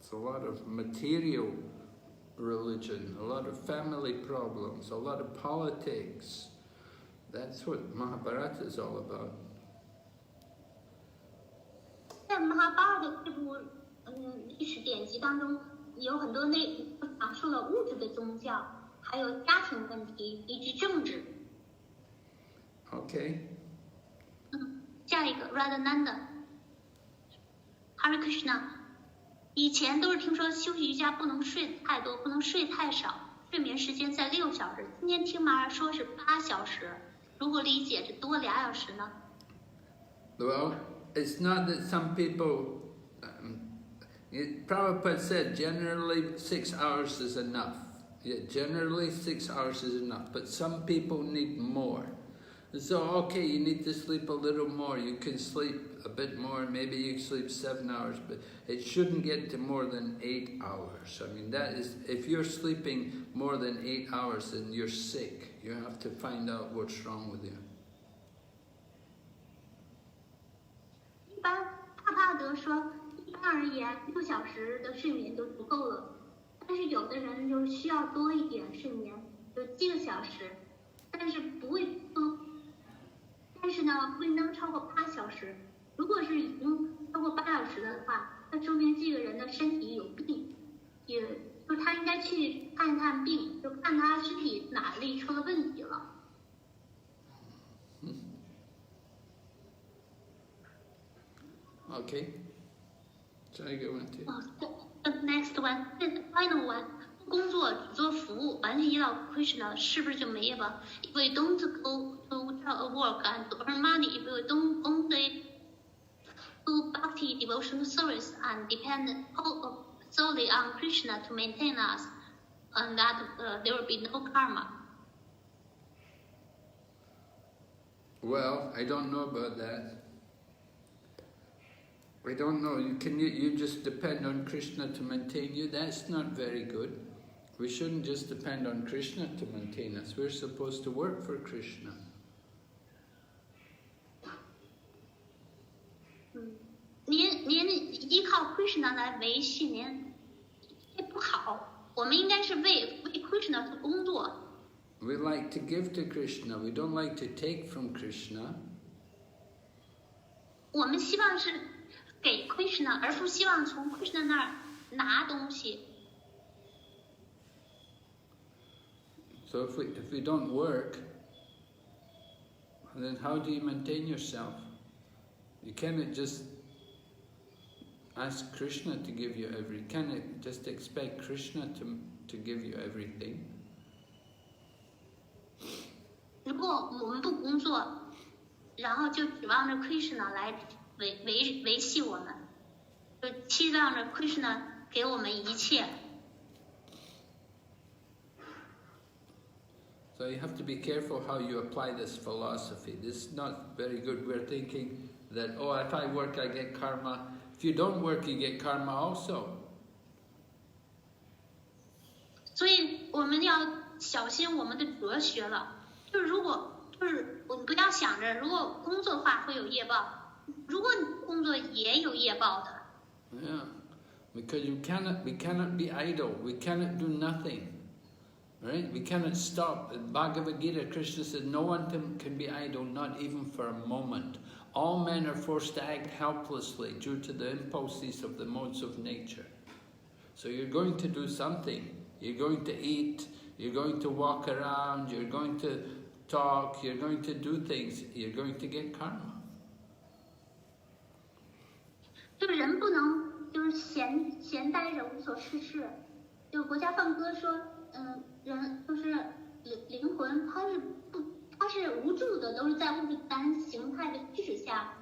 It's a lot of material religion, a lot of family problems, a lot of politics. That's what Mahabharata is all about. 在 Mahabharata 这部历史典籍当中，有很多讲述了物质的宗教，还有家庭问题以及政治。Okay. 下一个 Radhananda。Hare Krishna。以前都是听说休息瑜伽不能睡太多，不能睡太少，睡眠时间在6小时。今天听马尔说是8小时，如何理解这多2小时呢？ Well, it's not that some people. Prabhupada said generally 6 hours is enough. Yeah, generally 6 hours is enough, but some people need more. So, okay, you need to sleep a little more. You can sleep a bit more, maybe you sleep 7 hours, but it shouldn't get to more than 8 hours. I mean, that is, if you're sleeping more than 8 hours, then you're sick. You have to find out what's wrong with you. 一般帕帕德说，一般而言6小时的睡眠就足够了，但是有的人就需要多一点睡眠，有7个小时，但是不会多。但是呢，不能超过8小时。如果是已经超过8小时的话，那说明这个人的身体有病，也就他应该去看一看病，就看他身体哪里出了问题了。Okay. Shall I go into? The next one, the final one. 工作只做服务，完全依赖 Krishna， 是不是就没了 ？If we don't go to work and to earn money, if we don't only do bhakti devotional service and depend solely on Krishna to maintain us, and that there will be no karma. Well, I don't know about that. I don't know. You just depend on Krishna to maintain you? That's not very good. We shouldn't just depend on Krishna to maintain us. We're supposed to work for Krishna. 您依靠 Krishna 来维系您，这不好。我们应该是为 Krishna 做工作。We like to give to Krishna. We don't like to take from Krishna. 我们希望是给 Krishna， 而不希望从 Krishna 那儿拿东西。So if we don't work, then how do you maintain yourself? You cannot just ask Krishna to give you everything. Can it just expect Krishna to give you everything? 如果我们不工作，然后就指望着 Krishna 来维系我们，就期望着 Krishna 给我们一切。So you have to be careful how you apply this philosophy. This is not very good. We're thinking that, oh, if I work, I get karma. If you don't work, you get karma also. 所以我们要小心我们的哲学了。就是我们不要想着，如果工作的话会有业报，如果你不工作也有业报的。Yeah, because we cannot be idle. We cannot do nothing. Right? We cannot stop. In Bhagavad Gita, Krishna said, no one can be idle, not even for a moment. All men are forced to act helplessly due to the impulses of the modes of nature. So you're going to do something. You're going to eat, you're going to walk around, you're going to talk, you're going to do things, you're going to get karma. 就是人不能就是闲呆着无所事事。就国家放歌说，人就是灵魂，它是无助的，都是在物质单形态的驱使下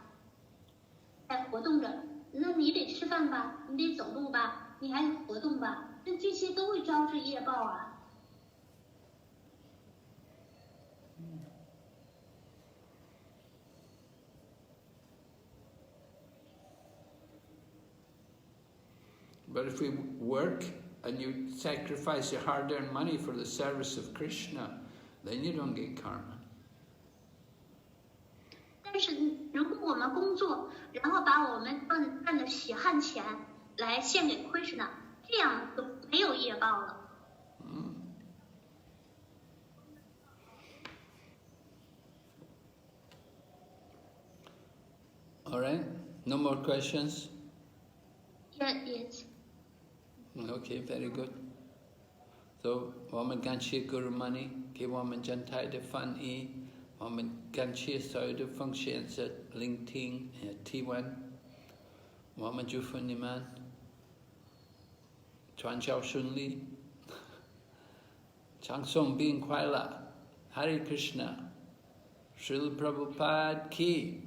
在活动着。那你得吃饭吧，你得走路吧，你还得活动吧，那这些都会招致业报啊。But if we work and you sacrifice your hard-earned money for the service of Krishna, then you don't get karma. 但是如果我们工作，然后把我们赚的血汗钱来献给 Krishna， 这样就没有业报了。All right? No more questions? Yes. Okay, very good. So, 我们感谢 Guru Mani, 给我们真太的翻译，我们感谢所有的奉献者聆听提问，我们祝福你们传销顺利，长寿并快乐。Hare Krishna, Srila Prabhupada ki.